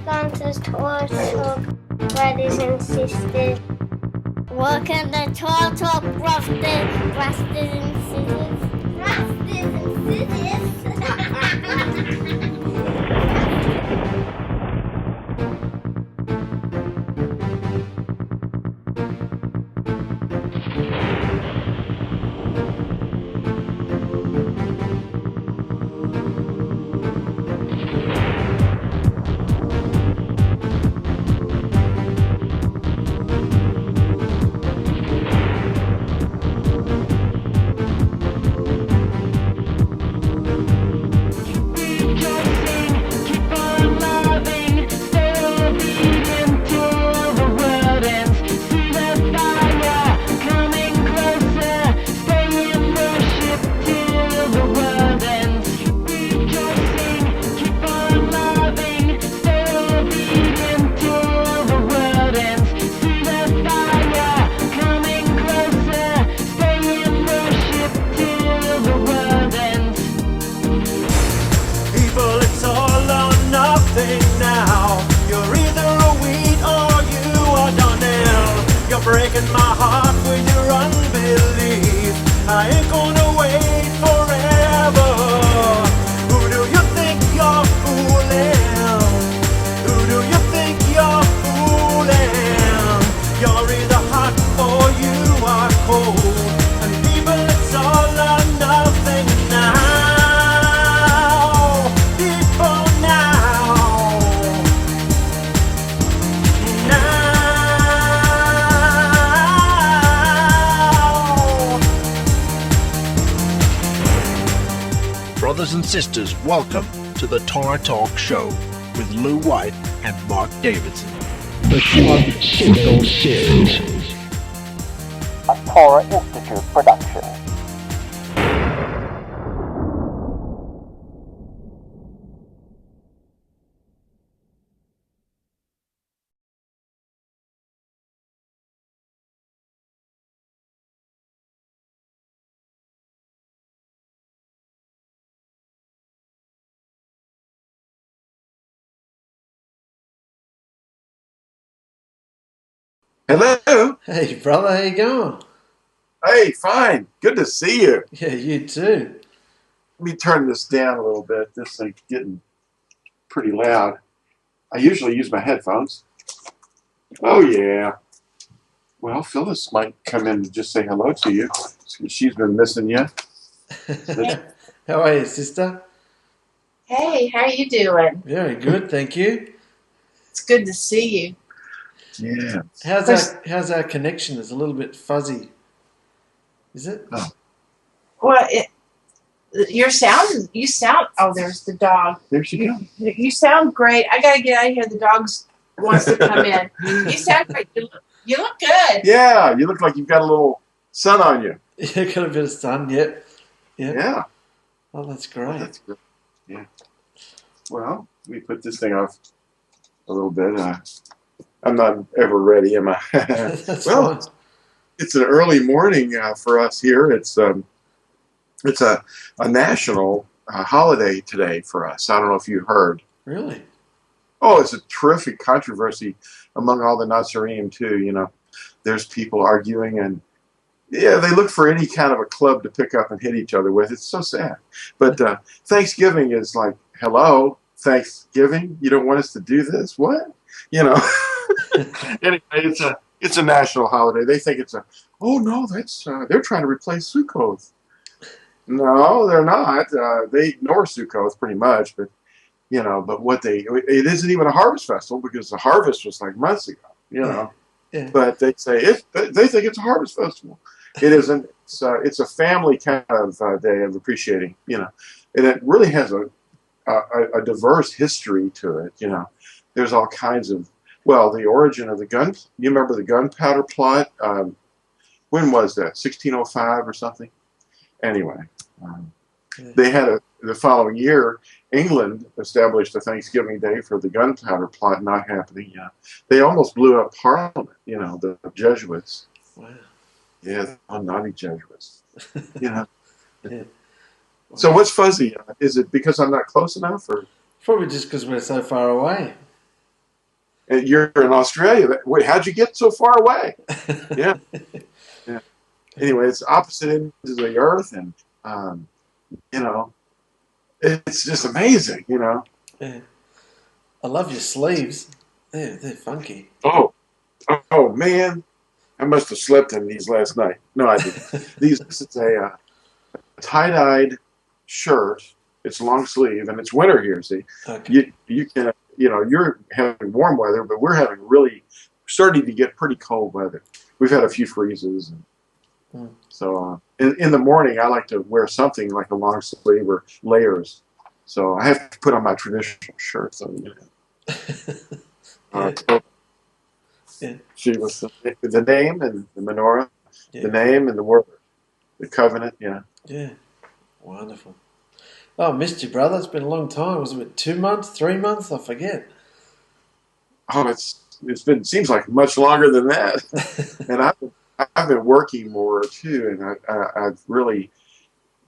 Welcome to Torah Talk, brothers and sisters. Welcome to Torah Talk, brothers and sisters. Brothers and sisters. Breaking my heart with your unbelief. I ain't gonna wait forever. Who do you think you're fooling? Who do you think you're fooling? You're either hot or you are cold. And people, it's all or nothing now. People now. Brothers and sisters, welcome to the Torah Talk Show with LEW White and Mark Davidson. The Sharp Sickle Series. A Torah Institute production. Hello. Hey, brother, how you going? Hey, fine. Good to see you. Yeah, you too. Let me turn this down a little bit. This thing's getting pretty loud. I usually use my headphones. Oh, yeah. Well, Phyllis might come in and just say hello to you. She's been missing you. How are you, sister? Hey, how you doing? Very good, thank you. It's good to see you. Yeah. How's our connection? It's a little bit fuzzy. Is it? Oh. Well, you sound. Oh, there's the dog. There she goes. You sound great. I gotta get out of here. The dog wants to come in. You sound great. You look good. Yeah, you look like you've got a little sun on you. Yeah, got a bit of sun. Yep. Yeah. Oh, that's great. Oh, that's good. Yeah. Well, let me put this thing off a little bit. I'm not ever ready, am I? Well, fine. It's an early morning for us here. It's a national holiday today for us. I don't know if you heard. Really? Oh, it's a terrific controversy among all the Natsarim too. You know, there's people arguing, and yeah, they look for any kind of a club to pick up and hit each other with. It's so sad. But Thanksgiving is like, hello, Thanksgiving? You don't want us to do this? What? You know. Anyway, it's a national holiday. They think it's oh no, that's they're trying to replace Sukkoth. No, they're not. They ignore Sukkoth pretty much, but you know, it isn't even a harvest festival because the harvest was like months ago, you know. Yeah. But they say they think it's a harvest festival. It isn't. It's a family kind of day of appreciating, you know, and it really has a diverse history to it. You know, there's all kinds of. Well, the origin of the gun. You remember the gunpowder plot? When was that? 1605 or something? Anyway, they had the following year, England established a Thanksgiving Day for the gunpowder plot not happening. They almost blew up Parliament, you know, the Jesuits. Wow. Yeah, the naughty Jesuits. You know. Yeah. So what's fuzzy? Is it because I'm not close enough, or? Probably just because we're so far away. And you're in Australia. Wait, how'd you get so far away? Yeah. Yeah. Anyway, it's opposite ends of the earth, and you know, it's just amazing. You know. Yeah. I love your sleeves. They're funky. Oh man, I must have slept in these last night. No, I didn't. This is a tie-dyed shirt. It's long sleeve, and it's winter here. See, Okay. you can you're having warm weather, but we're having really starting to get pretty cold weather. We've had a few freezes, and so in the morning I like to wear something like a long sleeve or layers. So I have to put on my traditional shirt. So Yeah. she was the name and the menorah, Yeah. the name and the word, the covenant. Yeah. Yeah. Wonderful. Oh, I missed you, brother. It's been a long time. Was it 2 months, 3 months? I forget. Oh, it's been seems like much longer than that. And I've been working more too, and I've really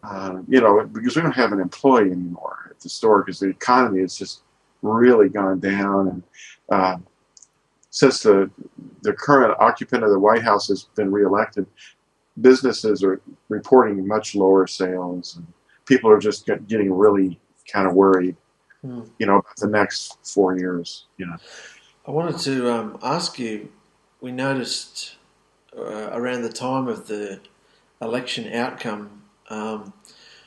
because we don't have an employee anymore at the store because the economy has just really gone down, and since the current occupant of the White House has been reelected, businesses are reporting much lower sales, and people are just getting really kind of worried, about the next 4 years. I wanted to ask you, we noticed around the time of the election outcome, a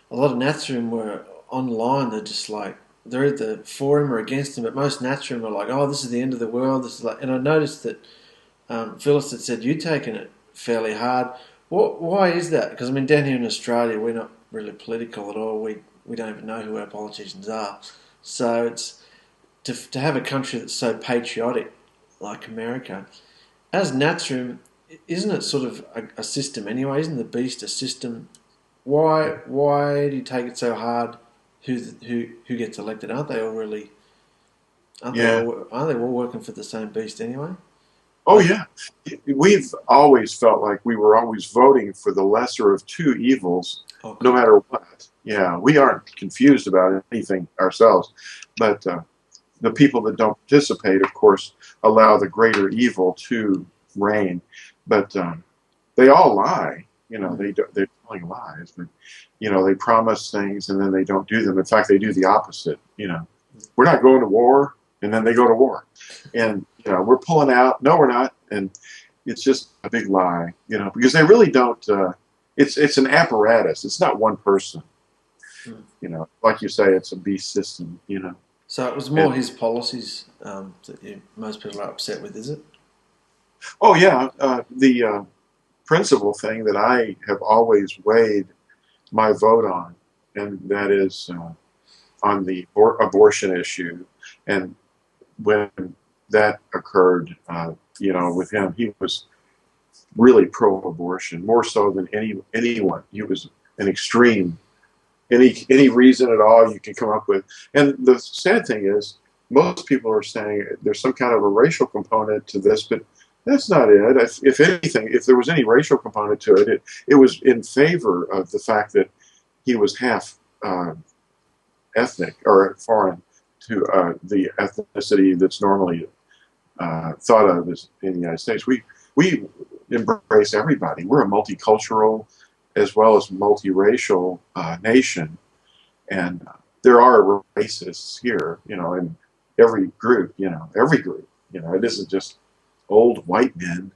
lot of Natsarim were online. They're just like, they're either for him or against him, but most Natsarim were like, oh, this is the end of the world. This is like, and I noticed that Phyllis had said you'd taken it fairly hard. Why is that? Because I mean, down here in Australia, we're not really political at all. We don't even know who our politicians are. So it's to have a country that's so patriotic like America. As Natsarim, isn't it sort of a system anyway? Isn't the beast a system? Why do you take it so hard? Who gets elected? Aren't they all really? Aren't they all working for the same beast anyway? Oh yeah, we've always felt like we were always voting for the lesser of two evils, no matter what. Yeah, we aren't confused about anything ourselves, but the people that don't participate, of course, allow the greater evil to reign. But they all lie. They're telling lies, but they promise things and then they don't do them. In fact, they do the opposite. We're not going to war, and then they go to war, and we're pulling out. No, we're not, and it's just a big lie. Because they really don't. It's an apparatus. It's not one person. Like you say, it's a beast system. So it was more his policies that most people are upset with, is it? Oh yeah, the principal thing that I have always weighed my vote on, and that is on the abortion issue. And when that occurred, with him, he was really pro-abortion, more so than anyone. He was an extreme. Any reason at all you can come up with. And the sad thing is, most people are saying there's some kind of a racial component to this, but that's not it. If anything, if there was any racial component to it, it was in favor of the fact that he was half ethnic or foreign to the ethnicity that's normally thought of as in the United States. We embrace everybody. We're a multicultural as well as multiracial nation, and there are racists here, in every group, every group. It isn't just old white men.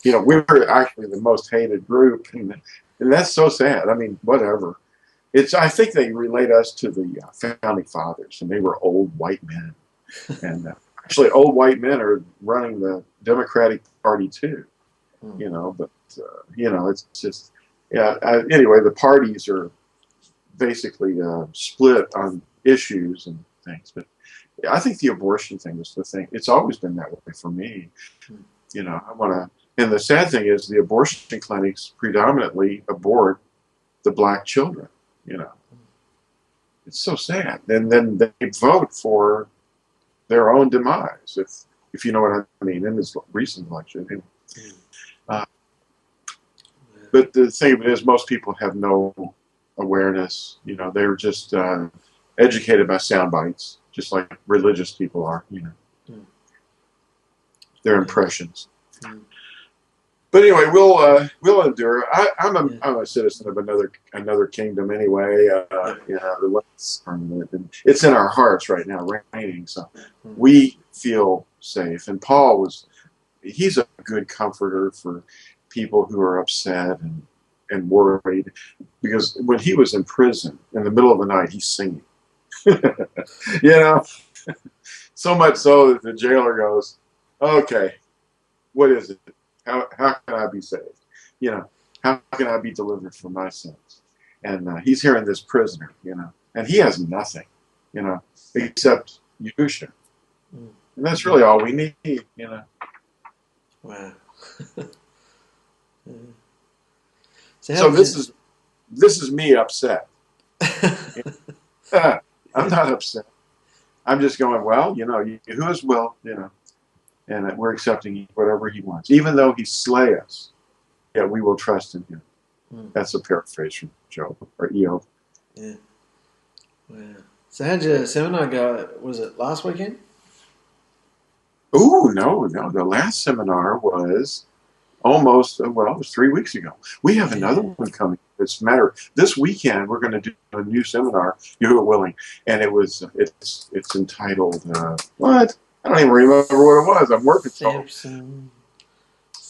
We're actually the most hated group, and that's so sad. I mean, whatever. I think they relate us to the founding fathers, and they were old white men, and actually, old white men are running the Democratic Party too. But it's just. Yeah. Anyway, the parties are basically split on issues and things, but I think the abortion thing is the thing. It's always been that way for me. I want to. And the sad thing is, the abortion clinics predominantly abort the black children. It's so sad. And then they vote for their own demise, if you know what I mean, in this recent election. But the thing of it is, most people have no awareness. They're just educated by sound bites, just like religious people are. their impressions. Mm. But anyway, we'll endure. I'm a citizen of another kingdom anyway. You know, it's in our hearts right now, raining, so we feel safe. And Paul he's a good comforter for people who are upset and worried, because when he was in prison in the middle of the night, he's singing. You know, so much so that the jailer goes, "Okay, what is it? How can I be saved? You know, how can I be delivered from my sins?" And he's hearing this prisoner, you know, and he has nothing, you know, except Yahusha. And that's really all we need, you know. Wow. So this is me upset. I'm not upset. I'm just going, well, you know, Yahuwah's will, you know, and we're accepting whatever he wants. Even though he slay us, yeah, we will trust in him. That's a paraphrase from Job or Eov. Yeah. Wow. So how'd your seminar go? Was it last weekend? Oh, no. The last seminar was almost, well, it was 3 weeks ago. We have another one coming. It's a matter, this weekend we're going to do a new seminar, Yahuah willing, and it's entitled, what? I don't even remember what it was. I'm working so. SAMSON.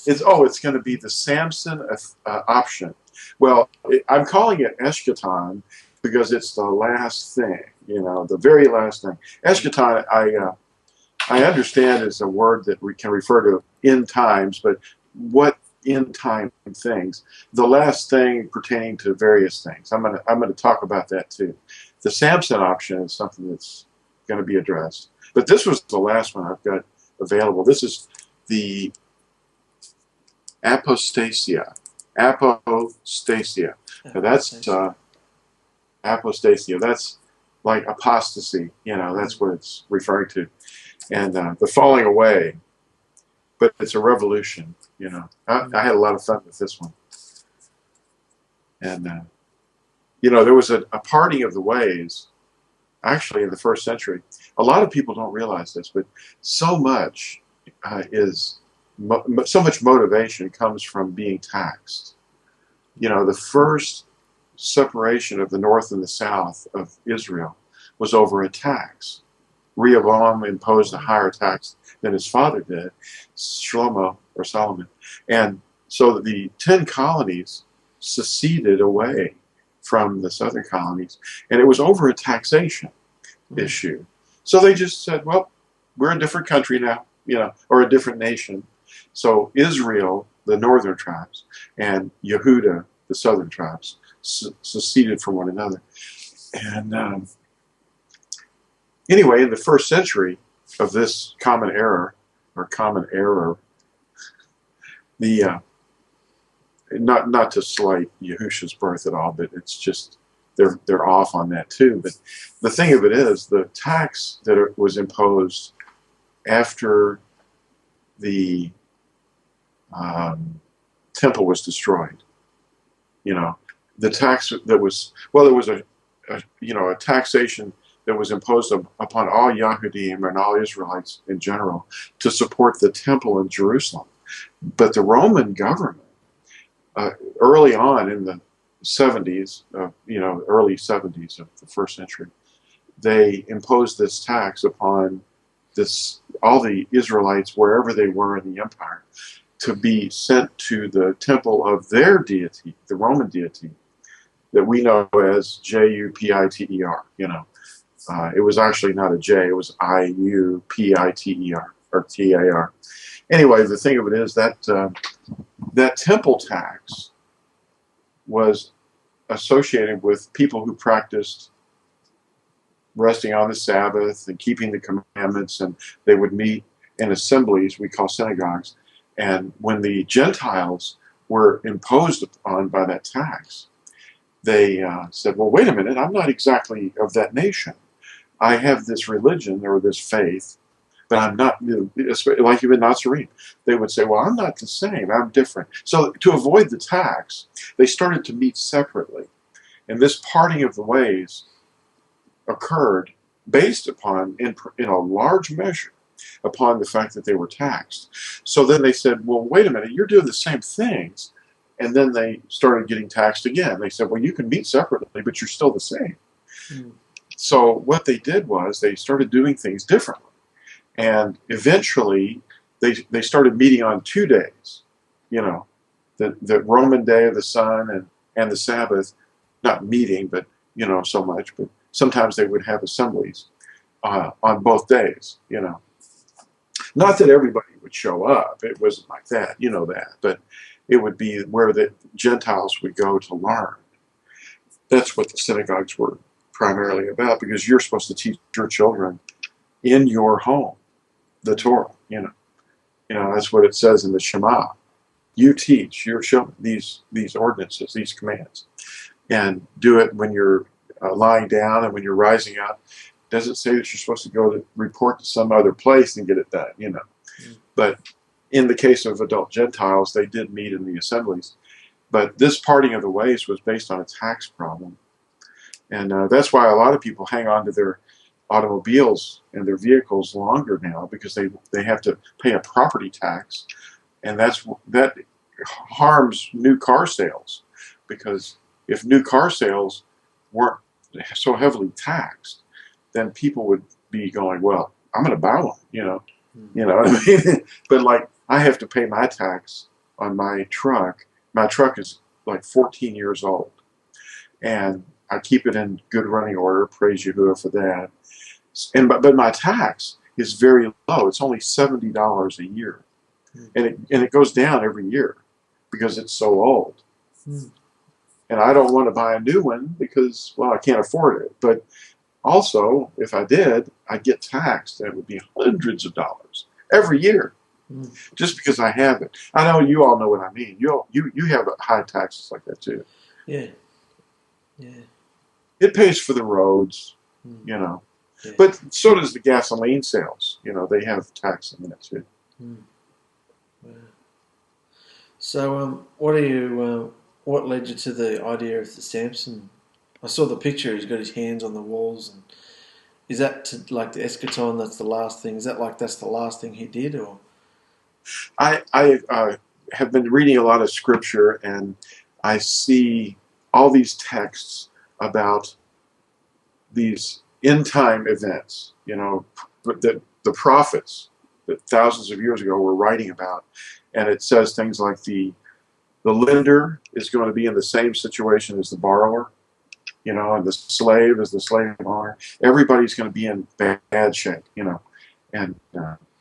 It's going to be the SAMSON option. Well, I'm calling it Eschatological because it's the last thing, you know, the very last thing. Eschatological, I understand, is a word that we can refer to end times, but what end time things? The last thing pertaining to various things. I'm gonna talk about that too. The SAMSON option is something that's going to be addressed. But this was the last one I've got available. This is the apostasia. Apostasia. Now that's apostasia. That's like apostasy. You know, that's what it's referring to. And the falling away. But it's a revolution. You know, I had a lot of fun with this one. And you know, there was a parting of the ways. Actually, in the first century, a lot of people don't realize this, but so much so much motivation comes from being taxed. You know, the first separation of the north and the south of Israel was over a tax. Rehoboam imposed a higher tax than his father did, Shlomo or Solomon, and so the 10 colonies seceded away from the southern colonies, and it was over a taxation issue. So they just said, well, we're a different country now, you know, or a different nation. So Israel, the northern tribes, and Yehudah, the southern tribes, seceded from one another. And anyway, in the first century of this common error, the not to slight Yahusha's birth at all, but it's just they're off on that too. But the thing of it is, the tax that was imposed after the temple was destroyed, you know, the tax that was, well, there was a taxation that was imposed upon all Yahudim and all Israelites in general to support the temple in Jerusalem. But the Roman government, early on in the 70s, early 70s of the first century, they imposed this tax upon all the Israelites, wherever they were in the empire, to be sent to the temple of their deity, the Roman deity, that we know as Jupiter. You know, it was actually not a J; it was Iupiter or Tar. Anyway, the thing of it is that that temple tax was associated with people who practiced resting on the Sabbath and keeping the commandments, and they would meet in assemblies we call synagogues. And when the Gentiles were imposed upon by that tax, they said, well, wait a minute, I'm not exactly of that nation. I have this religion or this faith, but I'm not, like even Natsarim. They would say, well, I'm not the same, I'm different. So to avoid the tax, they started to meet separately. And this parting of the ways occurred based upon, in a large measure, upon the fact that they were taxed. So then they said, well, wait a minute, you're doing the same things. And then they started getting taxed again. They said, well, you can meet separately, but you're still the same. So what they did was they started doing things differently. And eventually they started meeting on 2 days, you know, the Roman day of the sun and the Sabbath, not meeting, but, you know, so much, but sometimes they would have assemblies on both days, you know. Not that everybody would show up. It wasn't like that, you know that. But it would be where the Gentiles would go to learn. That's what the synagogues were primarily about, because you're supposed to teach your children in your home the Torah, you know. You know, that's what it says in the Shema. You teach your children these ordinances, these commands, and do it when you're lying down and when you're rising up. It doesn't say that you're supposed to go to report to some other place and get it done, you know. But in the case of adult Gentiles, they did meet in the assemblies. But this parting of the ways was based on a tax problem. And that's why a lot of people hang on to their automobiles and their vehicles longer now, because they have to pay a property tax. And that harms new car sales, because if new car sales weren't so heavily taxed, then people would be going, well, I'm going to buy one, you know what I mean? But like, I have to pay my tax on my truck. My truck is like 14 years old, and I keep it in good running order. Praise Yahuah for that. But my tax is very low. It's only $70 a year, and it goes down every year because it's so old. And I don't want to buy a new one because, well, I can't afford it. But also, if I did, I'd get taxed. That would be hundreds of dollars every year, just because I have it. I know you all know what I mean. You have high taxes like that too. Yeah. It pays for the roads, you know. Yeah. But so does the gasoline sales. You know, they have tax in that too. Wow. So, what led you to the idea of the Samson? I saw the picture. He's got his hands on the walls, and is that like the eschaton? That's the last thing. Is that like that's the last thing he did, or? I have been reading a lot of scripture, and I see all these texts about these end time events. You know, that the prophets that thousands of years ago were writing about, and it says things like the lender is going to be in the same situation as the borrower. You know, and the slave is the slave owner. Everybody's going to be in bad shape, you know. And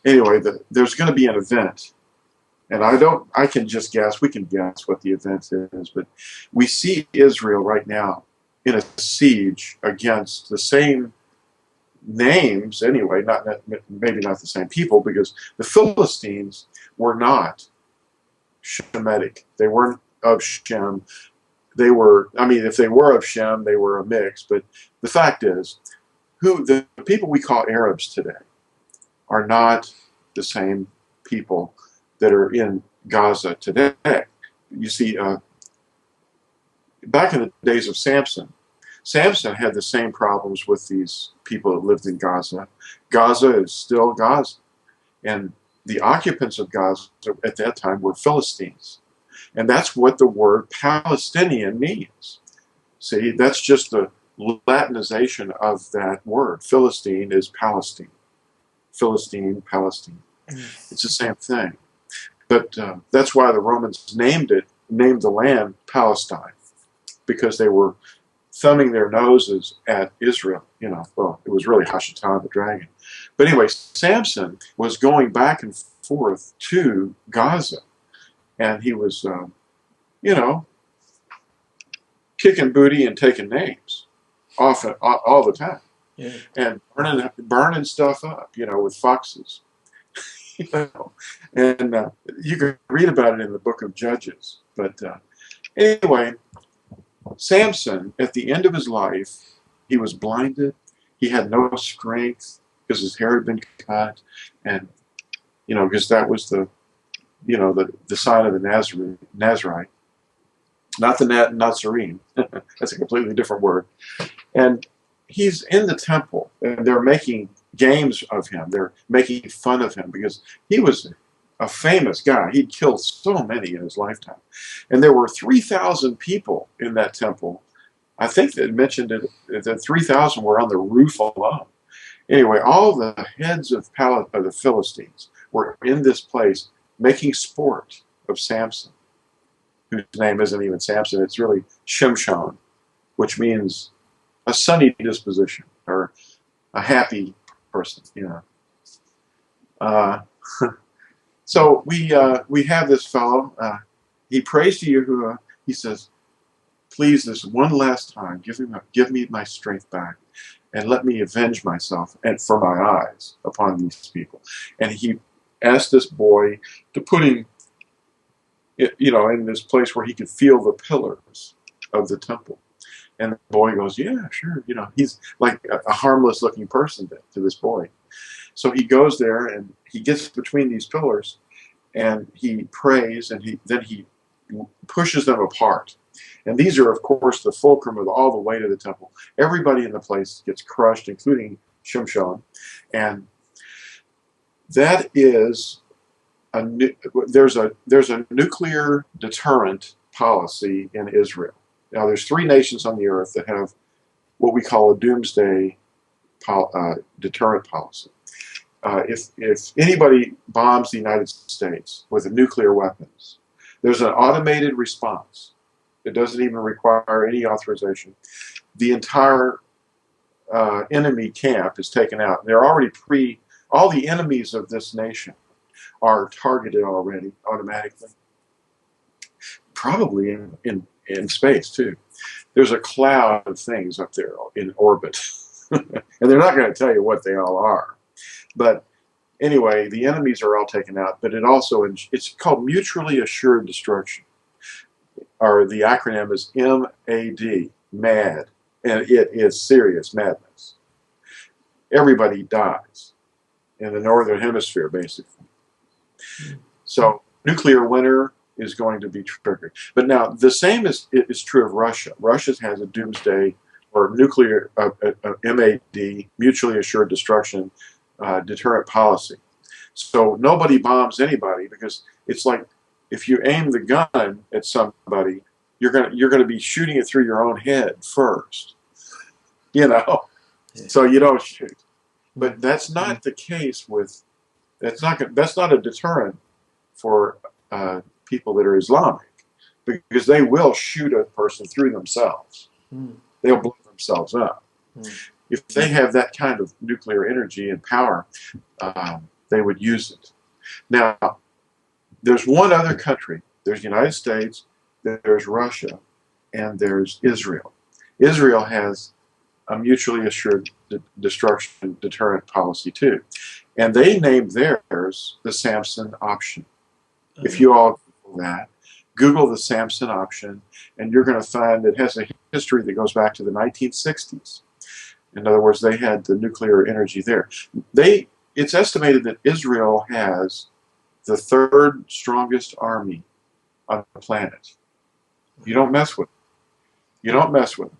anyway, there's going to be an event. And I can just guess, we can guess what the event is, but we see Israel right now in a siege against the same names anyway, maybe not the same people, because the Philistines were not Shemitic. They weren't of Shem. They were, I mean, if they were of Shem, they were a mix. But the fact is, the people we call Arabs today are not the same people that are in Gaza today. You see, back in the days of Samson had the same problems with these people that lived in Gaza. Gaza is still Gaza. And the occupants of Gaza at that time were Philistines. And that's what the word Palestinian means. See, that's just the Latinization of that word. Philistine is Palestine. Philistine, Palestine. It's the same thing. But that's why the Romans named the land Palestine, because they were thumbing their noses at Israel. You know, well, it was really Hashatan, the dragon. But anyway, Samson was going back and forth to Gaza. And he was, you know, kicking booty and taking names often, all the time. Yeah. And burning stuff up, you know, with foxes. You know, and you can read about it in the book of Judges. But anyway, Samson, at the end of his life, he was blinded. He had no strength because his hair had been cut. And, you know, because that was the sign of the Nazarite. Not the Natsarim. That's a completely different word. And he's in the temple, and they're making games of him. They're making fun of him because he was a famous guy. He'd killed so many in his lifetime. And there were 3,000 people in that temple. I think they mentioned it, that 3,000 were on the roof alone. Anyway, all the heads of the Philistines were in this place making sport of Samson, whose name isn't even Samson. It's really Shimshon, which means a sunny disposition or a happy person, you know. So we have this fellow. He prays to Yahuah. He says, "Please, this one last time, give me my strength back, and let me avenge myself and for my eyes upon these people." And he asked this boy to put him, you know, in this place where he could feel the pillars of the temple. And the boy goes, "Yeah, sure." You know, he's like a harmless-looking person to this boy. So he goes there and he gets between these pillars, and he prays, and then he pushes them apart. And these are, of course, the fulcrum of all the weight of the temple. Everybody in the place gets crushed, including Shimshon. And that is there's a nuclear deterrent policy in Israel. Now, there's 3 nations on the earth that have what we call a doomsday deterrent policy. If anybody bombs the United States with nuclear weapons, there's an automated response. It doesn't even require any authorization. The entire enemy camp is taken out. They're already all the enemies of this nation are targeted already automatically. Probably in space too. There's a cloud of things up there in orbit. And they're not going to tell you what they all are. But anyway, the enemies are all taken out, but it's called mutually assured destruction. Or the acronym is MAD, MAD, and it is serious madness. Everybody dies in the northern hemisphere, basically. So nuclear winter is going to be triggered. But now the same is true of Russia. Russia has a doomsday or nuclear MAD, mutually assured destruction deterrent policy. So nobody bombs anybody because it's like if you aim the gun at somebody, you're gonna be shooting it through your own head first. You know, so you don't shoot. But that's not the case with that's not a deterrent for people that are Islamic, because they will shoot a person through themselves. They'll blow themselves up. If they have that kind of nuclear energy and power, they would use it. Now, there's one other country. There's the United States, there's Russia, and there's Israel. Israel has a mutually assured destruction deterrent policy too. And they named theirs the SAMSON option. If you all Google the SAMSON option, and you're going to find it has a history that goes back to the 1960s. In other words, they had the nuclear energy there. It's estimated that Israel has the 3rd strongest army on the planet. You don't mess with it. You don't mess with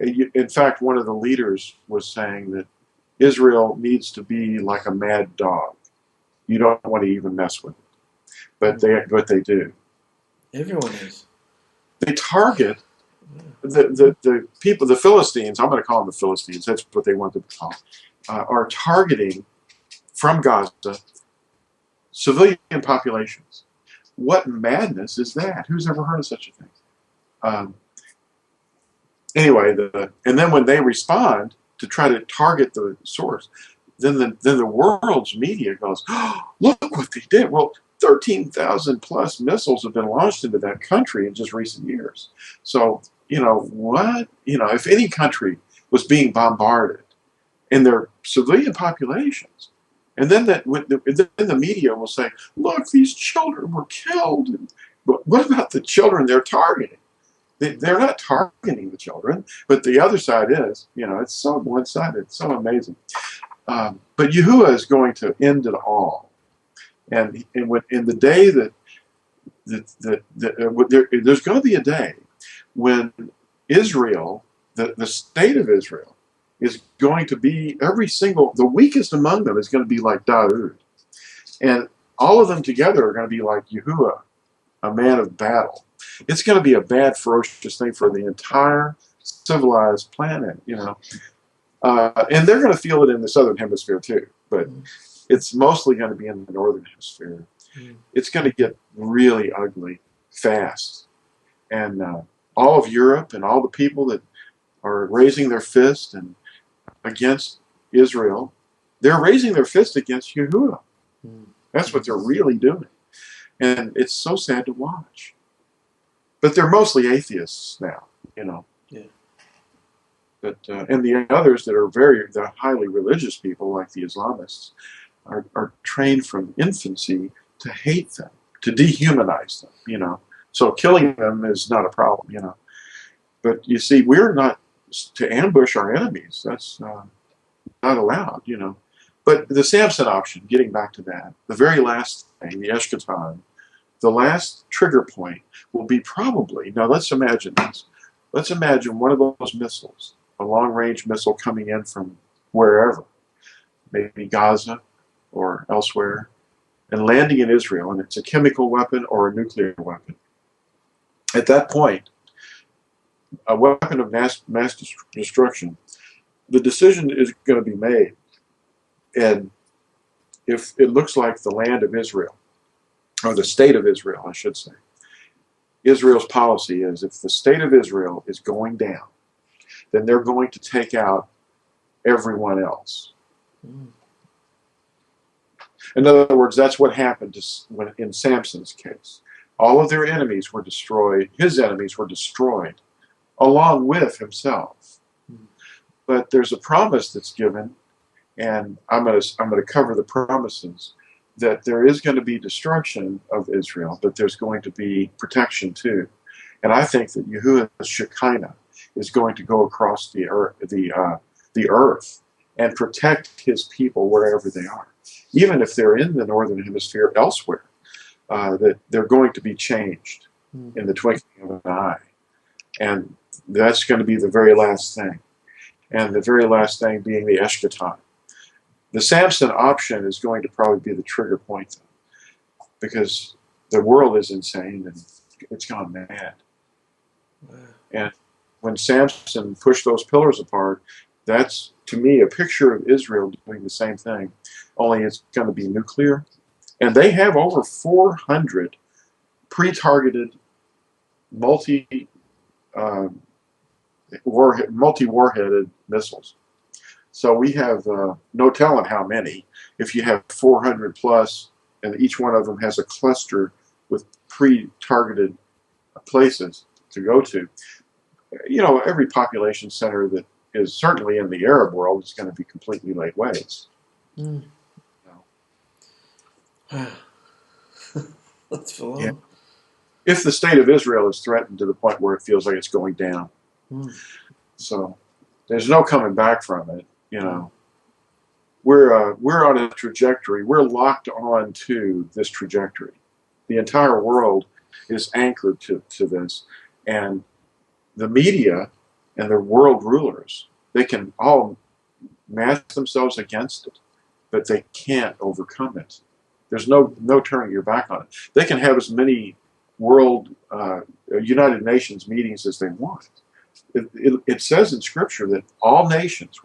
it. In fact, one of the leaders was saying that Israel needs to be like a mad dog. You don't want to even mess with it. But they do. Everyone is. They target the people, the Philistines. I'm going to call them the Philistines. That's what they want to be called. Are targeting from Gaza civilian populations. What madness is that? Who's ever heard of such a thing? Anyway, and then when they respond to try to target the source, then the world's media goes, "Oh, look what they did." Well, 13,000 plus missiles have been launched into that country in just recent years. So, you know, what? You know, if any country was being bombarded in their civilian populations, and then then the media will say, "Look, these children were killed." But what about the children they're targeting? They're not targeting the children, but the other side is. You know, it's so one-sided. It's so amazing. But Yahuah is going to end it all. And in the day there's going to be a day when Israel, the state of Israel, is going to be the weakest among them is going to be like David. And all of them together are going to be like Yahuah, a man of battle. It's going to be a bad, ferocious thing for the entire civilized planet, and they're going to feel it in the southern hemisphere too, but it's mostly going to be in the northern hemisphere. It's going to get really ugly fast. And all of Europe and all the people that are raising their fist and against Israel, they're raising their fist against Yahuah. That's what they're really doing. And it's so sad to watch. But they're mostly atheists now, Yeah. But and the others that are the highly religious people, like the Islamists, are trained from infancy to hate them, to dehumanize them, So killing them is not a problem, But you see, we're not to ambush our enemies. That's not allowed, But the SAMSON option, getting back to that, the very last thing, the Eschaton, the last trigger point will be probably, now let's imagine this. Let's imagine one of those missiles, a long-range missile coming in from wherever, maybe Gaza or elsewhere, and landing in Israel, and it's a chemical weapon or a nuclear weapon. At that point, a weapon of mass destruction, the decision is going to be made. And if it looks like the land of Israel, or the state of Israel, I should say, Israel's policy is if the state of Israel is going down, then they're going to take out everyone else. In other words, that's what happened in Samson's case. All of their enemies were destroyed. His enemies were destroyed, along with himself. But there's a promise that's given, and I'm going to cover the promises, that there is going to be destruction of Israel, but there's going to be protection too. And I think that Yahuah's Shekinah is going to go across the earth and protect his people wherever they are. Even if they're in the northern hemisphere elsewhere, that they're going to be changed in the twinkling of an eye. And that's going to be the very last thing. And the very last thing being the Eschaton. The SAMSON option is going to probably be the trigger point, though, because the world is insane and it's gone mad. And when Samson pushed those pillars apart, that's, to me, a picture of Israel doing the same thing, only it's going to be nuclear. And they have over 400 pre-targeted multi-warheaded missiles. So we have no telling how many. If you have 400 plus, and each one of them has a cluster with pre-targeted places to go to, every population center that is certainly in the Arab world is going to be completely laid waste. That's full on. Yeah. If the state of Israel is threatened to the point where it feels like it's going down. So there's no coming back from it. We're on a trajectory. We're locked on to this trajectory. The entire world is anchored to this. And the media and the world rulers, they can all mass themselves against it, but they can't overcome it. There's no turning your back on it. They can have as many world United Nations meetings as they want. It says in Scripture that all nations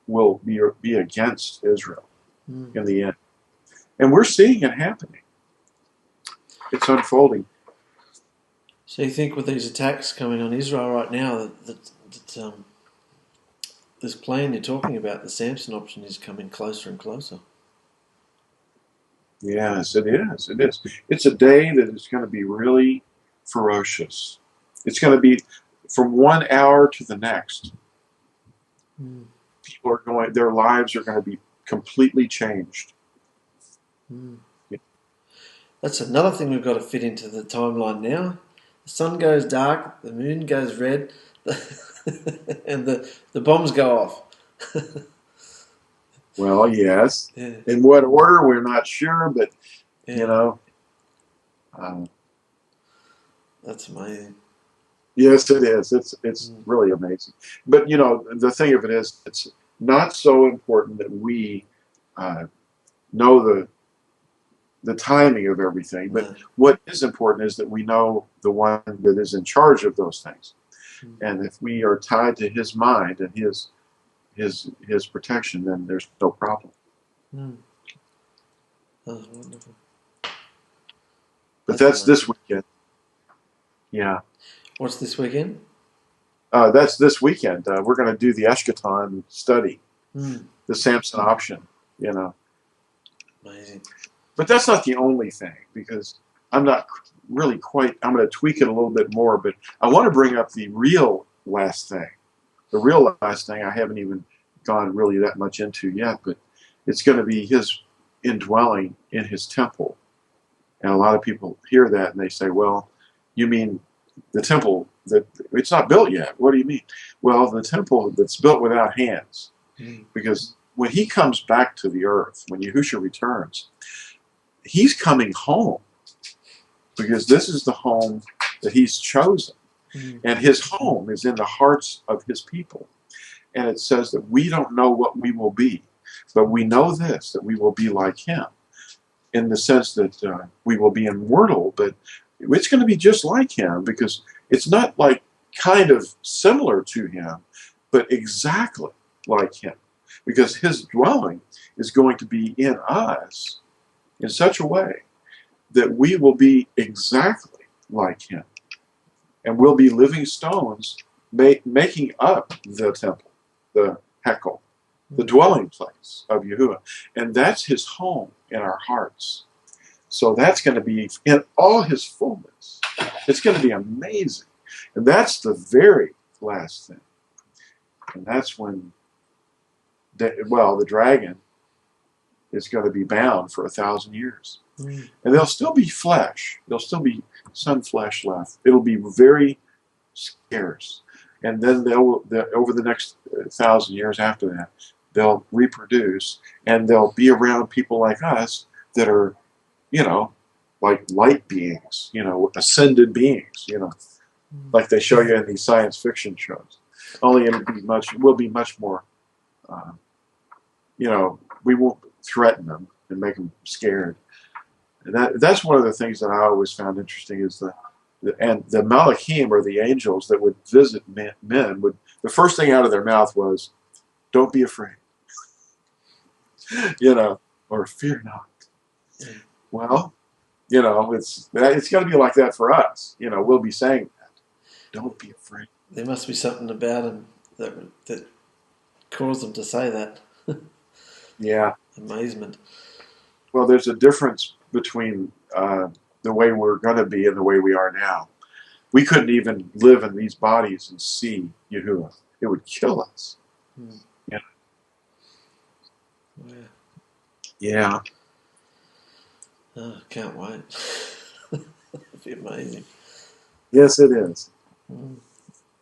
will be against Israel in the end. And we're seeing it happening. It's unfolding. So you think with these attacks coming on Israel right now, that this plan you're talking about, the SAMSON option, is coming closer and closer? Yes, it is. It is. It's a day that is going to be really ferocious. It's going to be from 1 hour to the next. People are going, their lives are going to be completely changed. Yeah. That's another thing we've got to fit into the timeline now. The sun goes dark, the moon goes red, and the bombs go off. Well, yes. Yeah. In what order, we're not sure, but, Yeah. That's amazing. Yes, it is. It's really amazing. But the thing of it is, it's not so important that we know the timing of everything. But what is important is that we know the one that is in charge of those things. And if we are tied to his mind and his protection, then there's no problem. That's wonderful. But that's this weekend. Yeah. What's this weekend? That's this weekend. We're going to do the Eschatological study, the SAMSON option. Amazing. But that's not the only thing, because I'm not really quite. I'm going to tweak it a little bit more, but I want to bring up the real last thing. The real last thing I haven't even gone really that much into yet, but it's going to be his indwelling in his temple. And a lot of people hear that and they say, well, you mean the temple that it's not built yet? What do you mean? Well, the temple that's built without hands. Because when he comes back to the earth, when Yahusha returns, he's coming home, because this is the home that he's chosen. And his home is in the hearts of his people. And it says that we don't know what we will be, but we know this, that we will be like him, in the sense that we will be immortal, but it's going to be just like him, because it's not like kind of similar to him, but exactly like him, because his dwelling is going to be in us in such a way that we will be exactly like him, and we'll be living stones making up the temple, the Hekel, the dwelling place of Yahuah. And that's his home in our hearts. So that's going to be in all his fullness. It's going to be amazing. And that's the very last thing. And that's when, the dragon is going to be bound for 1,000 years. And there'll still be flesh. There'll still be some flesh left. It'll be very scarce. And then over the next 1,000 years after that, they'll reproduce, and they'll be around people like us that are, like light beings, ascended beings, like they show you in these science fiction shows. Only we'll be much more, we won't threaten them and make them scared. And that's one of the things that I always found interesting is the Malachim, or the angels that would visit men, would, the first thing out of their mouth was, "Don't be afraid," or "Fear not." Well, it's going to be like that for us. We'll be saying that. Don't be afraid. There must be something about them that caused them to say that. Yeah. Amazement. Well, there's a difference between the way we're going to be and the way we are now. We couldn't even live in these bodies and see Yahuah. It would kill us. Yeah. Yeah. Oh, can't wait. It'd be amazing. Yes, it is.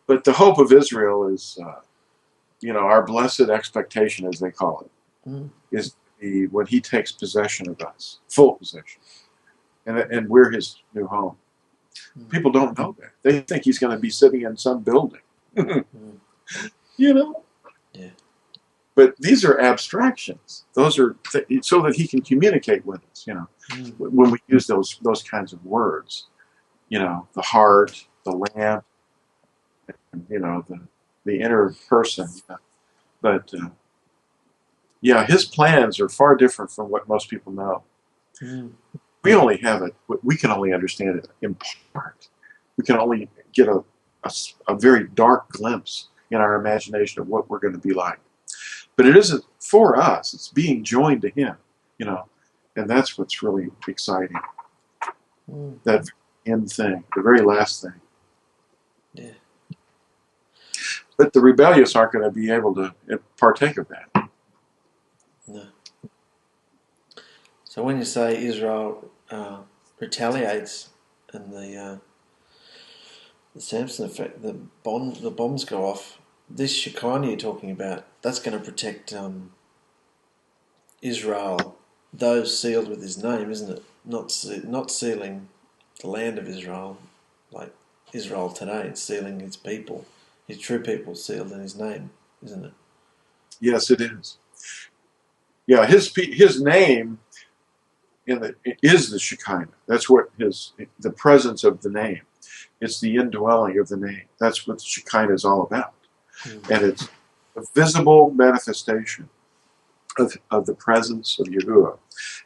But the hope of Israel is, our blessed expectation, as they call it, is when he takes possession of us, full possession, and we're his new home. People don't know that. They think he's going to be sitting in some building. Yeah. But these are abstractions. Those are so that he can communicate with us. When we use those kinds of words, the heart, the lamp, and, the inner person. But his plans are far different from what most people know. We only have it. We can only understand it in part. We can only get a very dark glimpse in our imagination of what we're going to be like. But it isn't for us. It's being joined to him, and that's what's really exciting. That end thing, the very last thing. Yeah. But the rebellious aren't going to be able to partake of that. No. So when you say Israel retaliates and the Samson effect, the bombs go off, this Shekinah you're talking about, that's going to protect Israel, those sealed with his name, isn't it? Not sealing the land of Israel, like Israel today. It's sealing his people, his true people sealed in his name, isn't it? Yes, it is. Yeah, his name is the Shekinah. That's what the presence of the name. It's the indwelling of the name. That's what the Shekinah is all about. And it's a visible manifestation of the presence of Yahuah.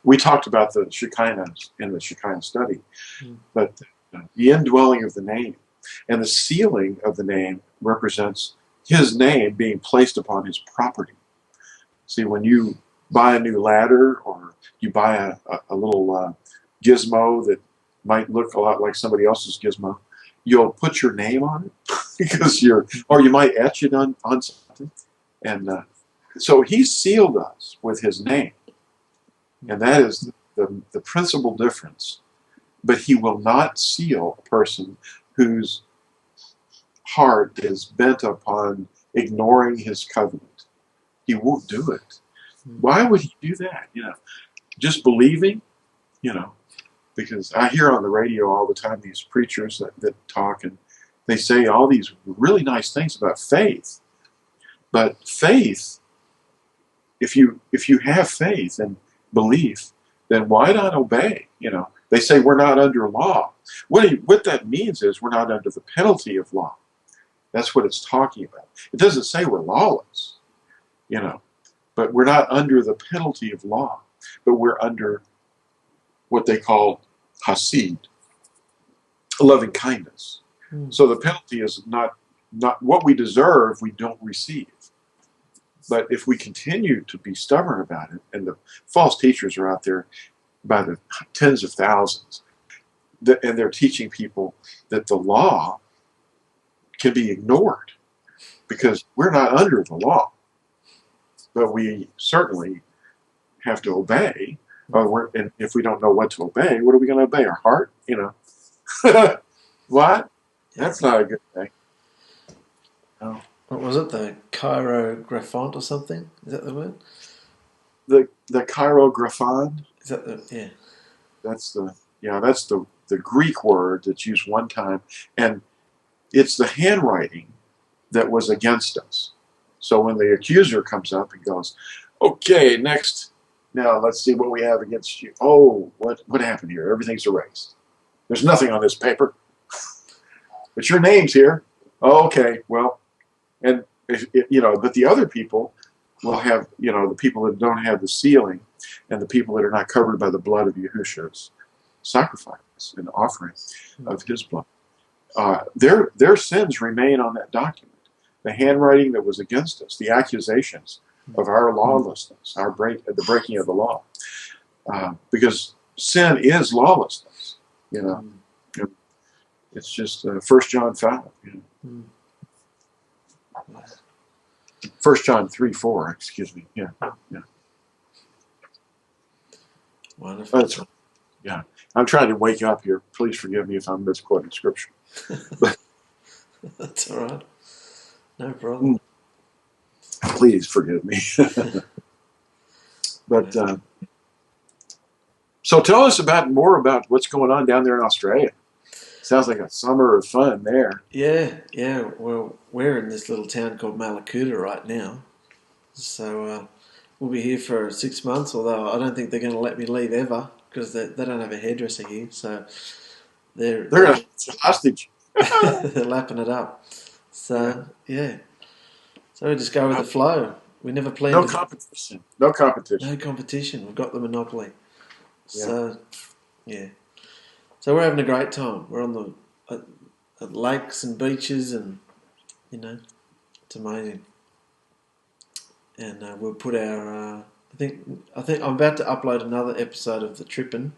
We talked about the Shekinah in the Shekinah study, but the indwelling of the name and the sealing of the name represents his name being placed upon his property. See, when you buy a new ladder or you buy a little gizmo that might look a lot like somebody else's gizmo, you'll put your name on it because or you might etch it on something. And so he sealed us with his name. And that is the principal difference. But he will not seal a person whose heart is bent upon ignoring his covenant. He won't do it. Why would he do that? Just believing, because I hear on the radio all the time these preachers that talk, and they say all these really nice things about faith. But faith, if you have faith and belief, then why not obey? They say we're not under law. What that means is we're not under the penalty of law. That's what it's talking about. It doesn't say we're lawless, but we're not under the penalty of law, but we're under what they call hasid, loving kindness. So the penalty is not what we deserve, we don't receive. But if we continue to be stubborn about it, and the false teachers are out there by the tens of thousands, and they're teaching people that the law can be ignored because we're not under the law. But we certainly have to obey. And if we don't know what to obey, what are we going to obey? Our heart? What? That's not a good thing. No. What was it? The chirographant or something? Is that the word? The chirographon? Is that the, yeah. That's the Greek word that's used one time, and it's the handwriting that was against us. So when the accuser comes up and goes, okay, next, now let's see what we have against you. Oh, what happened here? Everything's erased. There's nothing on this paper. But your name's here. Oh, okay, well, and but the other people will have, the people that don't have the sealing and the people that are not covered by the blood of Yahusha's sacrifice and offering of his blood. Their sins remain on that document. The handwriting that was against us, the accusations of our lawlessness, the breaking of the law, because sin is lawlessness. It's just 1 John 5. 1 John 3:4. Excuse me. Yeah. Wonderful. That's right. Yeah. I'm trying to wake up here. Please forgive me if I'm misquoting scripture. That's all right. No problem. Please forgive me. But so tell us more about what's going on down there in Australia. Sounds like a summer of fun there. Yeah. Well, we're in this little town called Malakuta right now. So we'll be here for 6 months, although I don't think they're going to let me leave ever because they don't have a hairdresser here. So they're going to hostage. they're lapping it up. So, yeah. So we just go with the flow. We never planned No competition. No competition. No competition. We've got the monopoly. Yeah. So, yeah. So we're having a great time. We're on at lakes and beaches and, it's amazing. And we'll put our, I think I'm about to upload another episode of the Trippin'.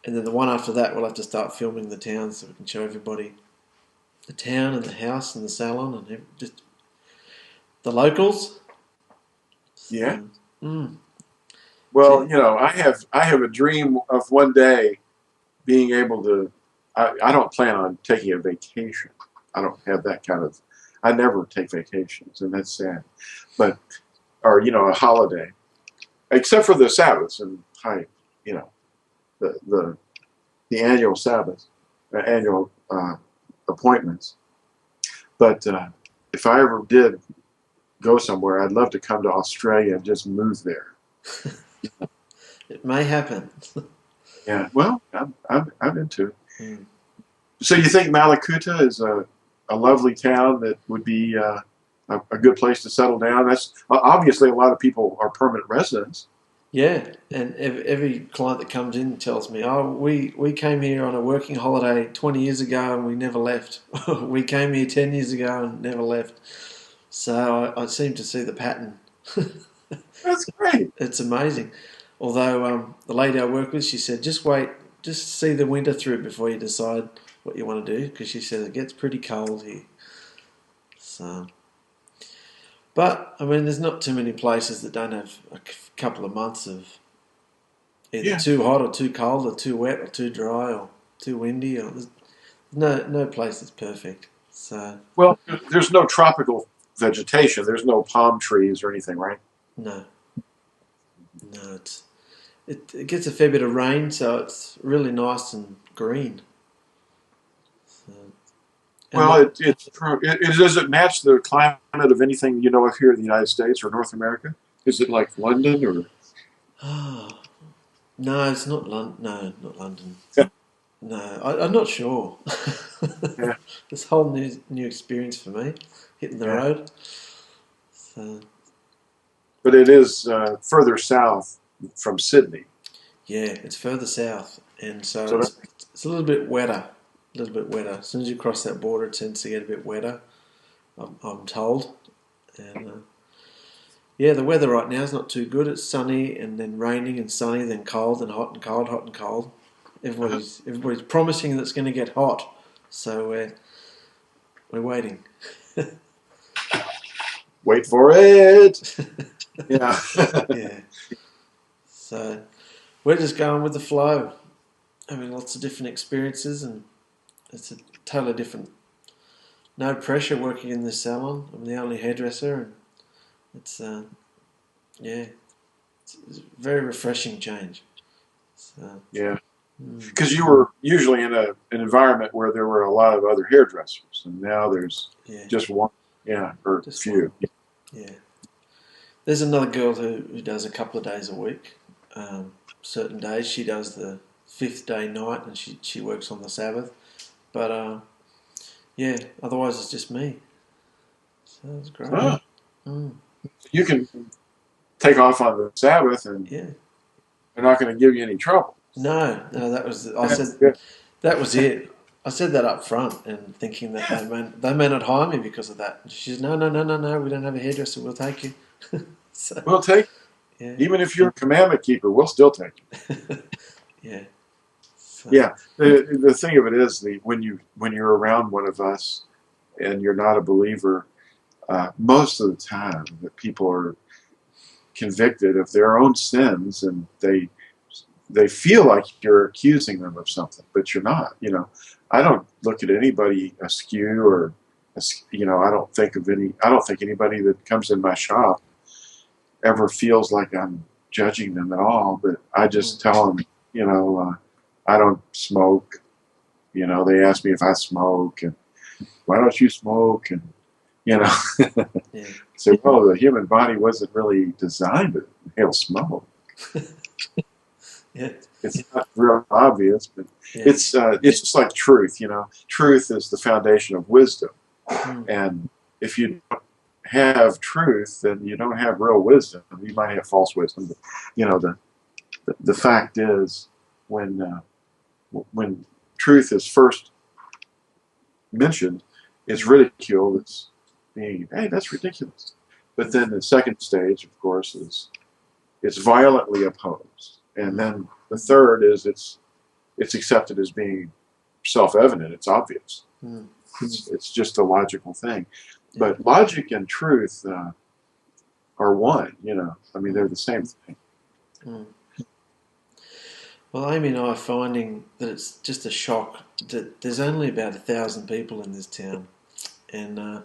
And then the one after that, we'll have to start filming the town so we can show everybody the town and the house and the salon and just the locals. Yeah. So, Well, I have a dream of one day being able to. I don't plan on taking a vacation. I don't have that kind of. I never take vacations, and that's sad. But or a holiday, except for the Sabbaths and the annual Sabbath, annual appointments. But if I ever did go somewhere, I'd love to come to Australia and just move there. It may happen. Yeah, well, I'm into it. Mm. So you think Malakuta is a lovely town that would be a good place to settle down? That's obviously a lot of people are permanent residents. Yeah, and every client that comes in tells me, "Oh, we came here on a working holiday 20 years ago and we never left. We came here 10 years ago and never left." So I seem to see the pattern. That's great. It's amazing. Although the lady I work with, she said, just wait, just see the winter through before you decide what you want to do, because she said it gets pretty cold here. So, but I mean, there's not too many places that don't have a couple of months of either too hot or too cold or too wet or too dry or too windy. Or no place that's perfect. So, well, there's no tropical vegetation. There's no palm trees or anything, right? No, it gets a fair bit of rain, so it's really nice and green. So, well, does it match the climate of anything you know of here in the United States or North America? Is it like London or? Oh, no, it's not London. No, not London. Yeah. No, I'm not sure. Yeah. This whole new experience for me, hitting the road. So. But it is further south from Sydney. Yeah, it's further south, and so it's a little bit wetter. As soon as you cross that border, it tends to get a bit wetter, I'm told. And yeah, the weather right now is not too good. It's sunny and then raining and sunny, then cold and hot and cold, hot and cold. Everybody's promising that it's going to get hot, so we're waiting. Wait for it. Yeah. Yeah. So we're just going with the flow. Having lots of different experiences, and it's a totally different. No pressure working in this salon. I'm the only hairdresser, and it's it's a very refreshing change. So, yeah. Because you were usually in an environment where there were a lot of other hairdressers, and now there's just one. Yeah, or just few. One. Yeah. There's another girl who does a couple of days a week. Certain days she does the 5th day night, and she works on the Sabbath. But yeah, otherwise it's just me. So it's great. Oh. You can take off on the Sabbath, and they're not going to give you any trouble. No, that was that was it. I said that up front, and thinking that they may not hire me because of that. She said, no, we don't have a hairdresser. We'll take you. So, we'll take you. Yeah. Even if you're a commandment keeper, we'll still take you. Yeah. So. Yeah. The thing of it is, when you're around one of us and you're not a believer, most of the time that people are convicted of their own sins, and they feel like you're accusing them of something, but you're not. You know, I don't look at anybody askew, or I don't think anybody that comes in my shop ever feels like I'm judging them at all. But I just tell them, I don't smoke. They ask me if I smoke, and why don't you smoke? And so, well, the human body wasn't really designed to inhale smoke. Yeah. It's not real obvious, but it's just like truth. Truth is the foundation of wisdom, and if you don't have truth, then you don't have real wisdom. You might have false wisdom, but the fact is, when truth is first mentioned, it's ridiculed. It's being, hey, that's ridiculous. But then the second stage, of course, is it's violently opposed. And then the third is it's accepted as being self-evident. It's obvious. It's just a logical thing. But logic and truth are one. They're the same thing. Well, Amy and I are finding that it's just a shock that there's only about 1,000 people in this town, and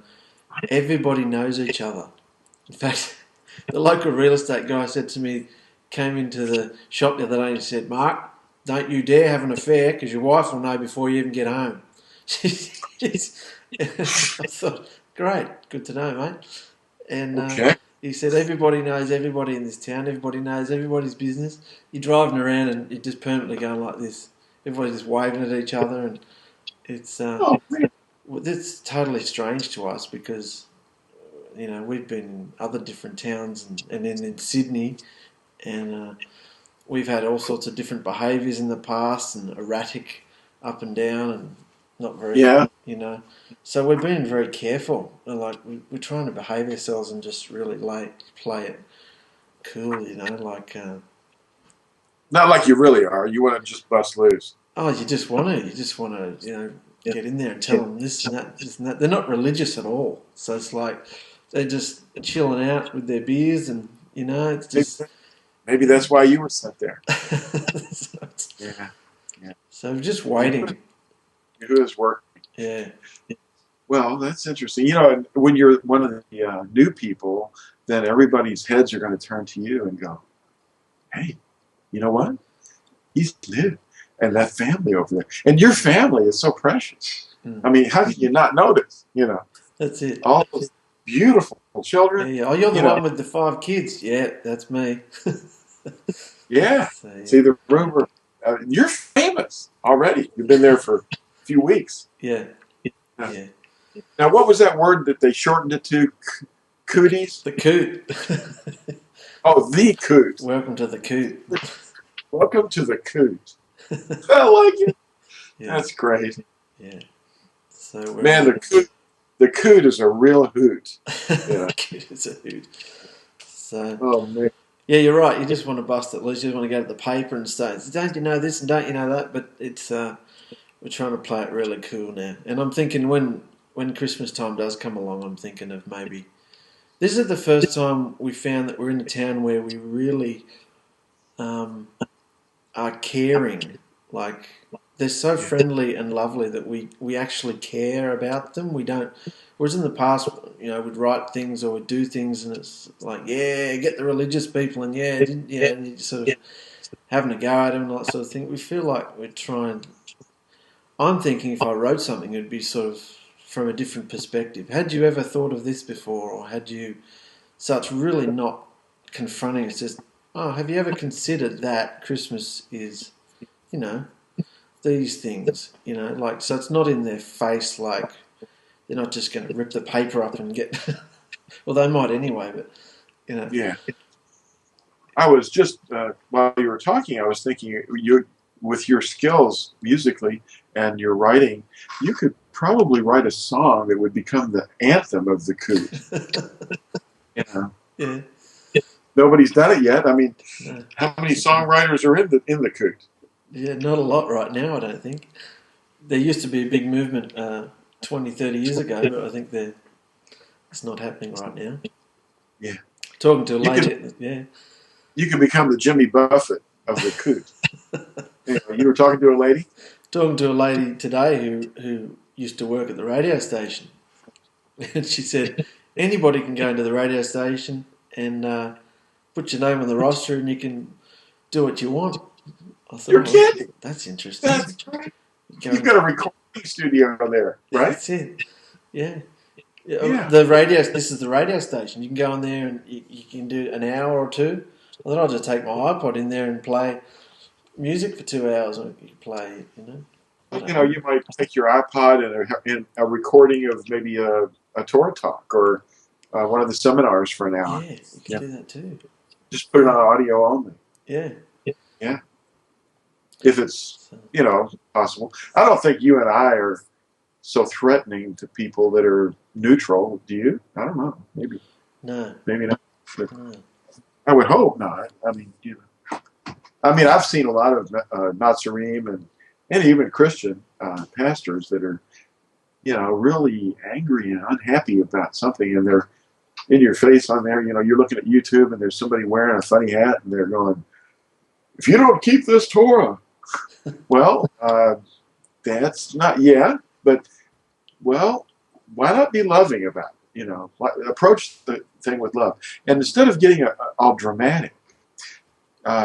everybody knows each other. In fact, the local real estate guy said to me, came into the shop the other day and said, "Mark, don't you dare have an affair, because your wife will know before you even get home." I thought, great, good to know, mate. And Okay. he said, everybody knows everybody in this town. Everybody knows everybody's business. You're driving around and you're just permanently going like this. Everybody's just waving at each other, and it's Oh, man. it's totally strange to us because we've been in other different towns and then in Sydney, and we've had all sorts of different behaviours in the past and erratic up and down and not very, Yeah. So we're being very careful. Like we're trying to behave ourselves and just really play it cool, like. Not like you really are. You want to just bust loose. Oh, you just want to, get in there and tell them this and that, this and that. They're not religious at all, so it's like they're just chilling out with their beers, and it's just. Maybe that's why you were sent there. Yeah. So we're just waiting. Who is working? Yeah. Well, that's interesting. When you're one of the new people, then everybody's heads are going to turn to you and go, "Hey, you know what? He's new, and that family over there, and your family is so precious. I mean, how can you not notice? That's it. All those beautiful children. Yeah. Oh, you're the one with the 5 kids. Yeah, that's me. Yeah. So, yeah. See the rumor. You're famous already. You've been there for a few weeks. Yeah. Yeah. Yeah. Now, what was that word that they shortened it to? Cooties? The coot. Oh, the coot. Welcome to the coot. Welcome to the coot. I like it. Yeah. That's great. Yeah. So Man, the coot is a real hoot. Yeah. Coot is a hoot. So. Oh man. Yeah, you're right. You just want to bust it loose. You just want to go to the paper and say, "Don't you know this and don't you know that?" But it's we're trying to play it really cool now. And I'm thinking when Christmas time does come along, I'm thinking of maybe this is the first time we found that we're in a town where we really are caring. Like they're so friendly and lovely that we actually care about them. We don't. Whereas in the past, we'd write things or we'd do things, and it's like, yeah, get the religious people, and and you sort of having a go at them and all that sort of thing. We feel like we're trying. I'm thinking if I wrote something, it'd be sort of from a different perspective. Had you ever thought of this before, or had you? So it's really not confronting. It's just, have you ever considered that Christmas is, these things, like, so it's not in their face, like they're not just going to rip the paper up and get, well, they might anyway, but, Yeah. I was just, while you were talking, I was thinking, with your skills musically and your writing, you could probably write a song that would become the anthem of the coot. Yeah. Nobody's done it yet. I mean, No. how many songwriters are in the coot? Yeah, not a lot right now, I don't think. There used to be a big movement 20, 30 years ago, but I think it's not happening right now. Yeah. Talking to a lady, You could become the Jimmy Buffett of the coot. You were talking to a lady? Talking to a lady today who used to work at the radio station. And she said, anybody can go into the radio station and put your name on the roster and you can do what you want. I thought, You're kidding. That's interesting. That's right. You've got a recording studio there, right? That's it. Yeah. Yeah. This is the radio station. You can go in there and you can do an hour or two. I thought I'll just take my iPod in there and play music for 2 hours. Or you can play, You might take your iPod and a recording of maybe a TORAHTALK or one of the seminars for an hour. Yeah, you can do that too. Just put it on audio only. Yeah. Yeah. If it's, possible. I don't think you and I are so threatening to people that are neutral. Do you? I don't know. Maybe. No. Maybe not. But No. I would hope not. I mean, I've seen a lot of Natsarim and even Christian pastors that are, really angry and unhappy about something, and they're in your face on there. You're looking at YouTube and there's somebody wearing a funny hat, and they're going, "If you don't keep this Torah," well, that's not but well, why not be loving about it? Approach the thing with love, and instead of getting all dramatic,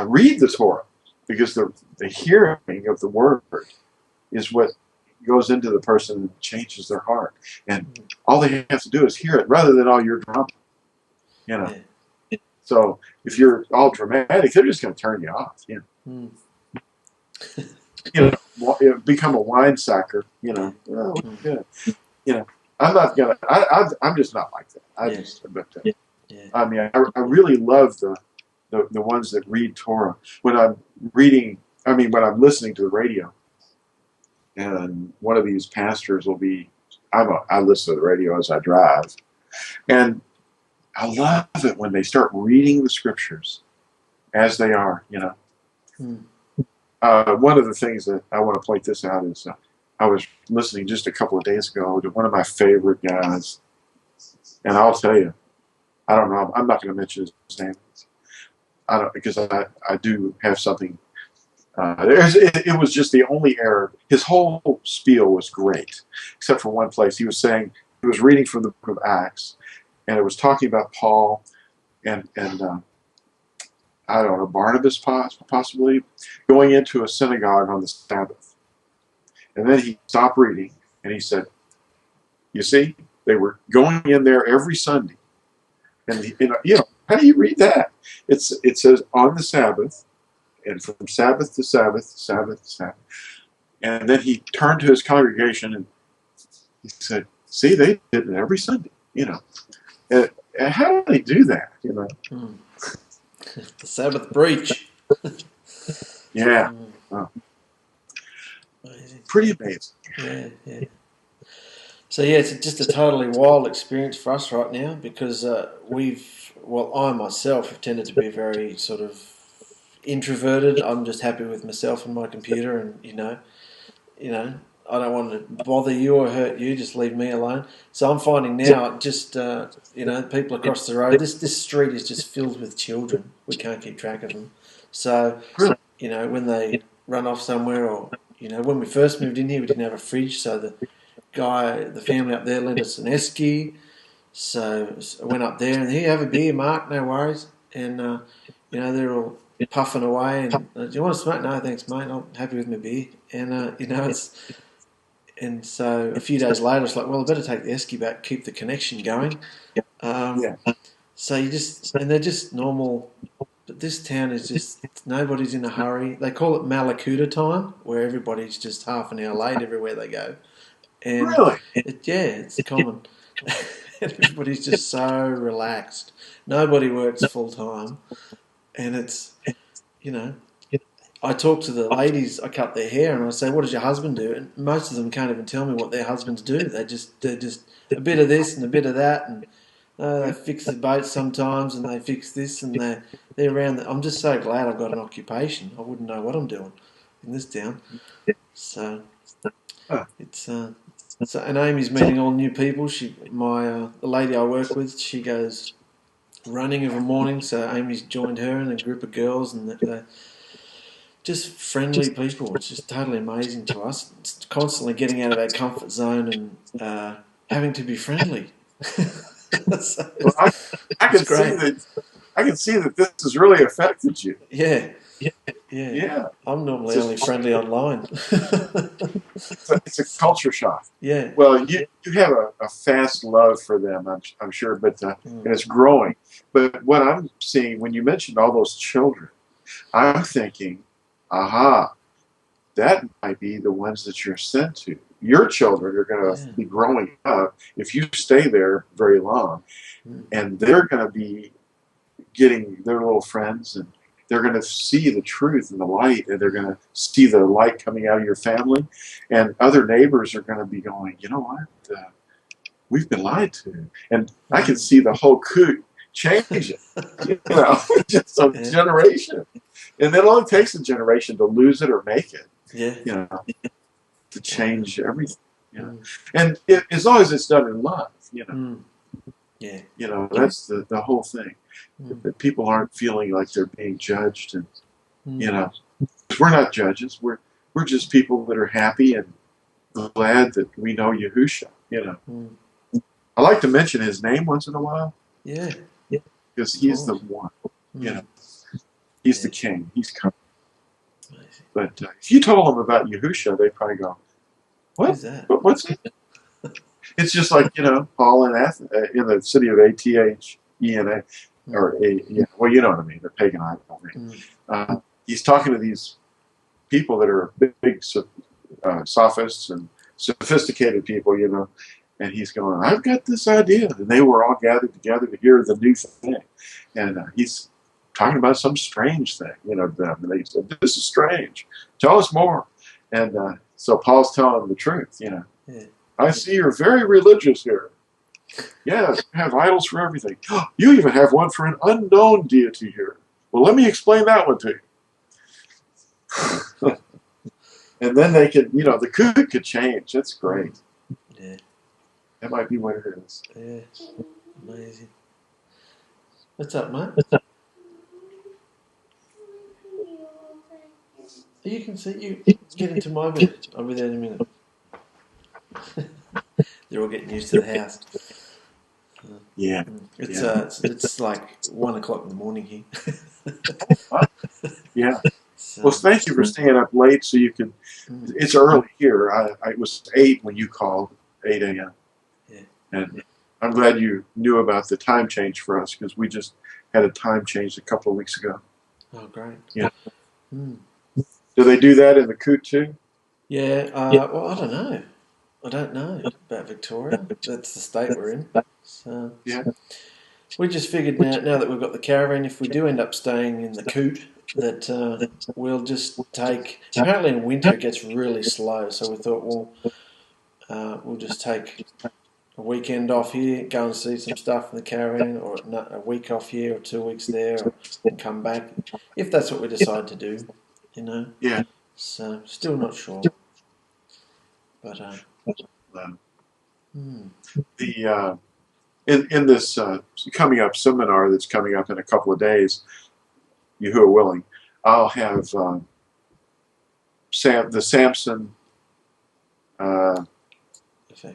read the Torah, because the hearing of the word is what goes into the person and changes their heart. And all they have to do is hear it rather than all your drama. You know. Yeah. So if you're all dramatic, they're just going to turn you off. You know. Become a wine sucker. You know. Oh, good. You know. I'm not gonna. I'm just not like that. I mean, I really love the ones that read Torah. When I'm listening to the radio, and one of these pastors will be. I listen to the radio as I drive, and I love it when they start reading the scriptures as they are. You know. One of the things that I want to point this out is I was listening just a couple of days ago to one of my favorite guys, and I'll tell you, I don't know. I'm not going to mention his name. I don't, because I do have something. It was just the only error. His whole spiel was great, except for one place. He was reading from the book of Acts, and it was talking about Paul and I don't know, Barnabas possibly going into a synagogue on the Sabbath. And then he stopped reading and he said, "You see, they were going in there every Sunday." And how do you read that? It says on the Sabbath, and from Sabbath to Sabbath, Sabbath to Sabbath. And then he turned to his congregation and he said, "See, they did it every Sunday, you know." And how do they do that, you know? The Sabbath breach. Yeah. Oh. Pretty amazing. Yeah. So yeah, it's just a totally wild experience for us right now because I myself have tended to be very sort of introverted. I'm just happy with myself and my computer, and you know, I don't want to bother you or hurt you. Just leave me alone. So I'm finding now, just people across the road. This street is just filled with children. We can't keep track of them. So when they run off somewhere, or when we first moved in here, we didn't have a fridge, so the family up there lent us an esky. So I went up there and, "Here, have a beer, Mark, no worries." And they're all puffing away and, "Do you want to smoke?" "No, thanks, mate. I'm happy with my beer." And and so a few days later, it's like, well, I better take the esky back, keep the connection going. So they're just normal. But this town is just, nobody's in a hurry. They call it Malakuta time, where everybody's just half an hour late everywhere they go. And really? It's common. Everybody's just so relaxed. Nobody works full time. And it's, I talk to the ladies, I cut their hair, and I say, "What does your husband do?" And most of them can't even tell me what their husbands do. They're just a bit of this and a bit of that, and they fix the boats sometimes, and they fix this, and they're around. I'm just so glad I've got an occupation. I wouldn't know what I'm doing in this town. So it's and Amy's meeting all new people. The lady I work with, she goes running of a morning, so Amy's joined her and a group of girls, and they're just friendly people. It's just totally amazing to us. It's constantly getting out of our comfort zone and having to be friendly. Well, I can see that this has really affected you. Yeah. I'm normally only friendly online. It's a culture shock. Yeah. Well, you have a fast love for them, I'm sure, but and it's growing. But what I'm seeing when you mentioned all those children, I'm thinking, aha, that might be the ones that you're sent to. Your children are going to be growing up if you stay there very long, and they're going to be getting their little friends, and they're going to see the truth and the light, and they're going to see the light coming out of your family, and other neighbors are going to be going, "You know what? We've been lied to," and I can see the whole coup changing. Just a generation, and it only takes a generation to lose it or make it. To change everything. And as long as it's done in love, that's the whole thing. That people aren't feeling like they're being judged, and we're not judges. We're just people that are happy and glad that we know Yahusha. I like to mention his name once in a while. Because he's the one. He's the king. He's coming. But if you told them about Yahusha, they'd probably go, What? Who's that? What's that? It's just like, Paul in in the city of Athena, or well, you know what I mean, the pagan idol. He's talking to these people that are big sophists and sophisticated people, and he's going, I've got this idea. And they were all gathered together to hear the new thing. And he's talking about some strange thing, to them. And they said, this is strange. Tell us more. And so Paul's telling them the truth, Yeah. I see you're very religious here. Yes, you have idols for everything. You even have one for an unknown deity here. Well, let me explain that one to you. And then they could, the coot could change. That's great. Yeah. That might be what it is. Yeah. Amazing. What's up, mate? You can see you get into my bed. I'll be there in a minute. They're all getting used to the house. Yeah. It's like 1 o'clock in the morning here. Yeah. So, Well, thank you for staying up late so you could. It's early here. It was 8 when you called, 8 a.m. Yeah. And I'm glad you knew about the time change for us because we just had a time change a couple of weeks ago. Oh, great. Yeah. Do they do that in the coot too? Yeah. Well, I don't know. I don't know about Victoria. That's the state we're in. So Yeah. we just figured now that we've got the caravan, if we do end up staying in the coot, that we'll just take. Apparently in winter it gets really slow, so we thought, we'll just take a weekend off here, go and see some stuff in the caravan, or a week off here, or 2 weeks there, and come back. If that's what we decide to do, Yeah. So still not sure, but The in this coming up seminar that's coming up in a couple of days, Yahuah willing, I'll have the SAMSON.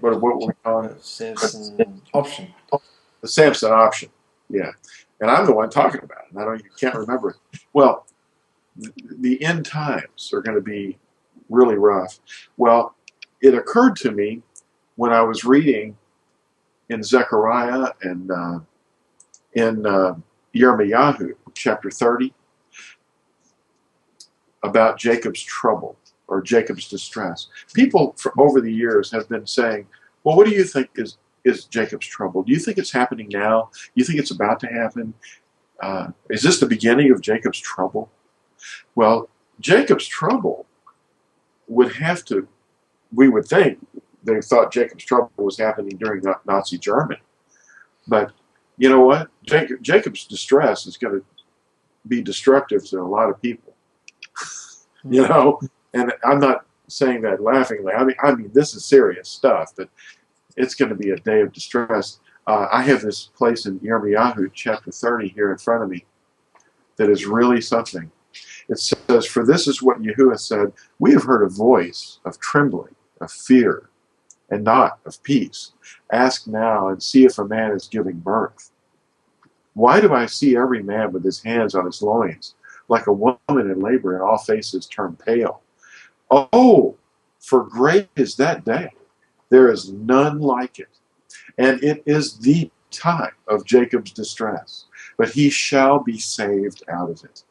What we call it? SAMSON option. The SAMSON option. Yeah, and I'm the one talking about it. You can't remember it. Well, the end times are going to be really rough. Well, it occurred to me when I was reading in Zechariah and in Yirmiyahu, chapter 30, about Jacob's trouble or Jacob's distress. People over the years have been saying, well, what do you think is Jacob's trouble? Do you think it's happening now? Do you think it's about to happen? Is this the beginning of Jacob's trouble? Well, Jacob's trouble would have to, we would think, they thought Jacob's trouble was happening during Nazi Germany. But you know what? Jacob's distress is going to be destructive to a lot of people. And I'm not saying that laughingly. I mean, this is serious stuff, but it's going to be a day of distress. I have this place in Yirmiyahu, chapter 30, here in front of me that is really something. It says, for this is what Yahuah said, we have heard a voice of trembling, of fear, and not of peace. Ask now and see if a man is giving birth. Why do I see every man with his hands on his loins, like a woman in labor, and all faces turn pale? Oh, for great is that day. There is none like it. And it is the time of Jacob's distress. But he shall be saved out of it.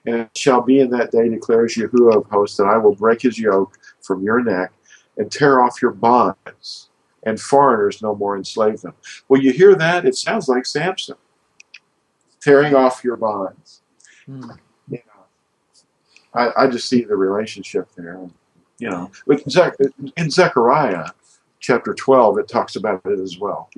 And it shall be in that day, declares Yahuah of hosts, that I will break his yoke from your neck and tear off your bonds, and foreigners no more enslave them. Well, you hear that? It sounds like Samson. Tearing off your bonds. I just see the relationship there. But in Zechariah chapter 12, it talks about it as well.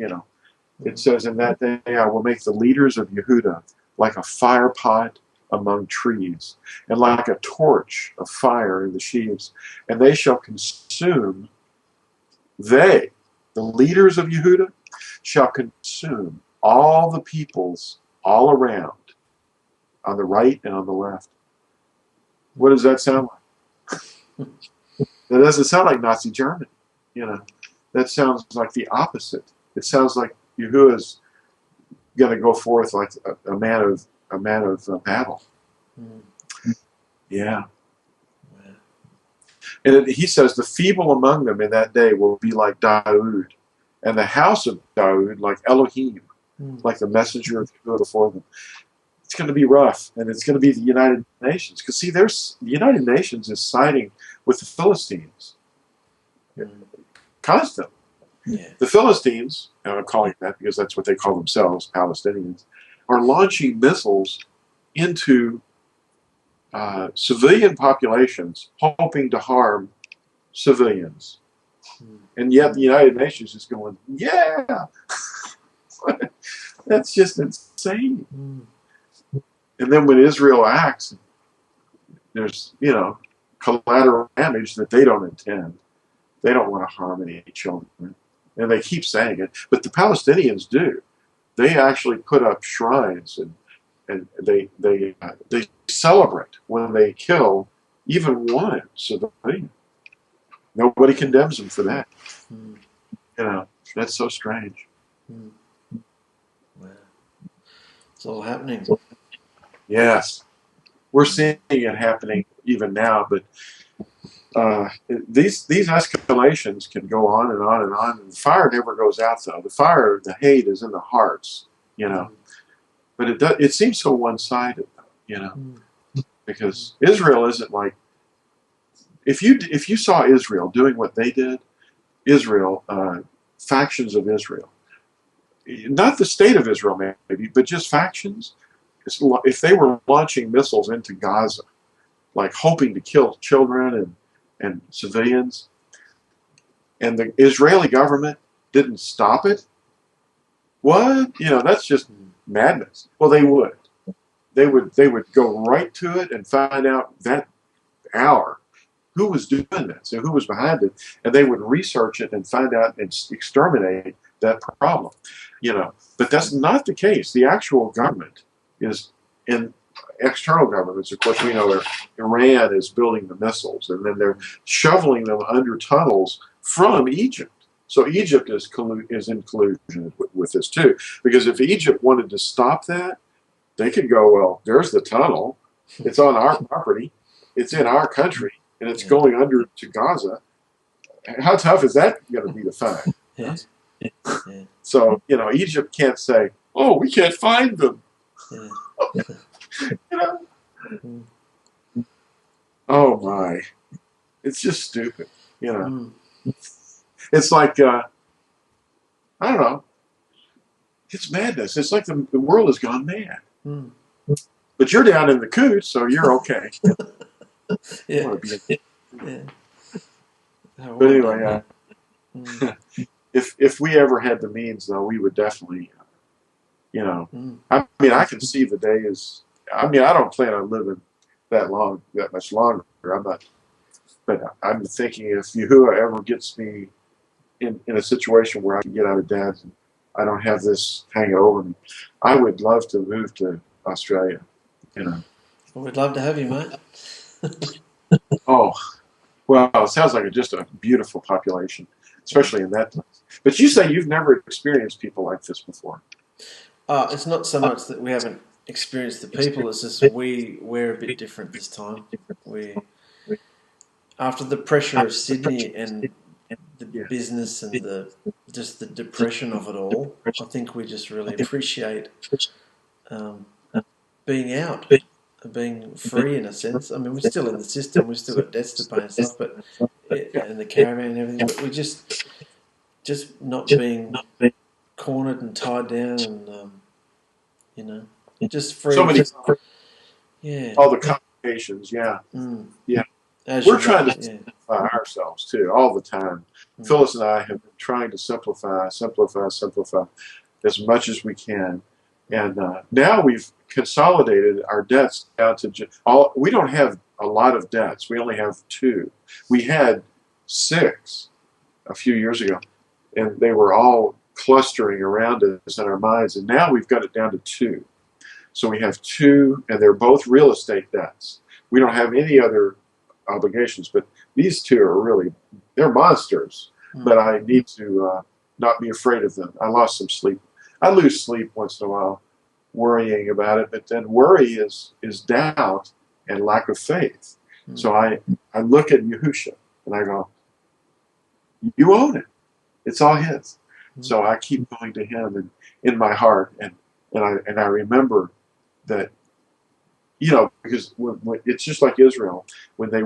It says, in that day I will make the leaders of Yehudah like a fire pot among trees, and like a torch of fire in the sheaves, and they shall consume, the leaders of Yehudah, shall consume all the peoples all around, on the right and on the left. What does that sound like? That doesn't sound like Nazi Germany. That sounds like the opposite. It sounds like Yahuah's going to go forth like a man of battle. Yeah. And he says, the feeble among them in that day will be like Daoud, and the house of Daoud like Elohim, like the messenger of Yahuah before them. It's going to be rough, and it's going to be the United Nations. Because, see, the United Nations is siding with the Philistines constantly. Yeah. The Philistines, and I'm calling it that because that's what they call themselves, Palestinians, are launching missiles into civilian populations, hoping to harm civilians. And yet the United Nations is going, yeah! That's just insane. And then when Israel acts, there's, collateral damage that they don't intend. They don't want to harm any children. And they keep saying it. But the Palestinians do. They actually put up shrines and they celebrate when they kill even one civilian. Nobody condemns them for that. That's so strange. Wow. It's all happening. Yes. We're seeing it happening even now, but these escalations can go on and on and on. And the fire never goes out, though. The hate is in the hearts, But it seems so one-sided, because Israel isn't like, if you saw Israel doing what they did, Israel, factions of Israel, not the state of Israel maybe, but just factions, if they were launching missiles into Gaza, like hoping to kill children and civilians, and the Israeli government didn't stop it, what? That's just madness. Well, they would. They would go right to it and find out that hour who was doing this and who was behind it, and they would research it and find out and exterminate that problem. But that's not the case. The actual government is in external governments. Of course, we know Iran is building the missiles, and then they're shoveling them under tunnels from Egypt. So Egypt is in collusion with this too, because if Egypt wanted to stop that, they could go, well, there's the tunnel. It's on our property. It's in our country, and it's going under to Gaza. How tough is that going to be to find? Yes. Yeah. So, Egypt can't say, oh, we can't find them. Yeah. Oh, my. It's just stupid, It's like, I don't know. It's madness. It's like the world has gone mad. But you're down in the coots, so you're okay. Yeah. Yeah. But anyway, if we ever had the means, though, we would definitely, I can see the day is. I don't plan on living that much longer. But I'm thinking if Yahuah ever gets me in a situation where I can get out of debt and I don't have this hanging over me, I would love to move to Australia. Well, we'd love to have you, mate. Oh, well, it sounds like just a beautiful population, especially in that place. But you say you've never experienced people like this before. It's not so much that we haven't experienced the people, it's just we're a bit different this time. After the pressure of Sydney and the business and the depression of it all, I think we just really appreciate being out, being free in a sense. I mean, we're still in the system, we've still got debts to pay and stuff, but and the caravan and everything, but we just not being cornered and tied down, and just free. So many, yeah, all the complications. Yeah, yeah. We're trying to simplify ourselves too all the time. Phyllis and I have been trying to simplify as much as we can, and now we've consolidated our debts down to we don't have a lot of debts. We only have 2. We had 6 a few years ago, and they were all clustering around us in our minds, and now we've got it down to 2. So we have 2, and they're both real estate debts. We don't have any other obligations, but these 2 are they're monsters. But I need to not be afraid of them. I lost some sleep. I lose sleep once in a while worrying about it, but then worry is doubt and lack of faith. So I look at Yahusha, And I go, you own it. It's all his. So I keep going to him and in my heart, and I remember that, because when it's just like Israel, when they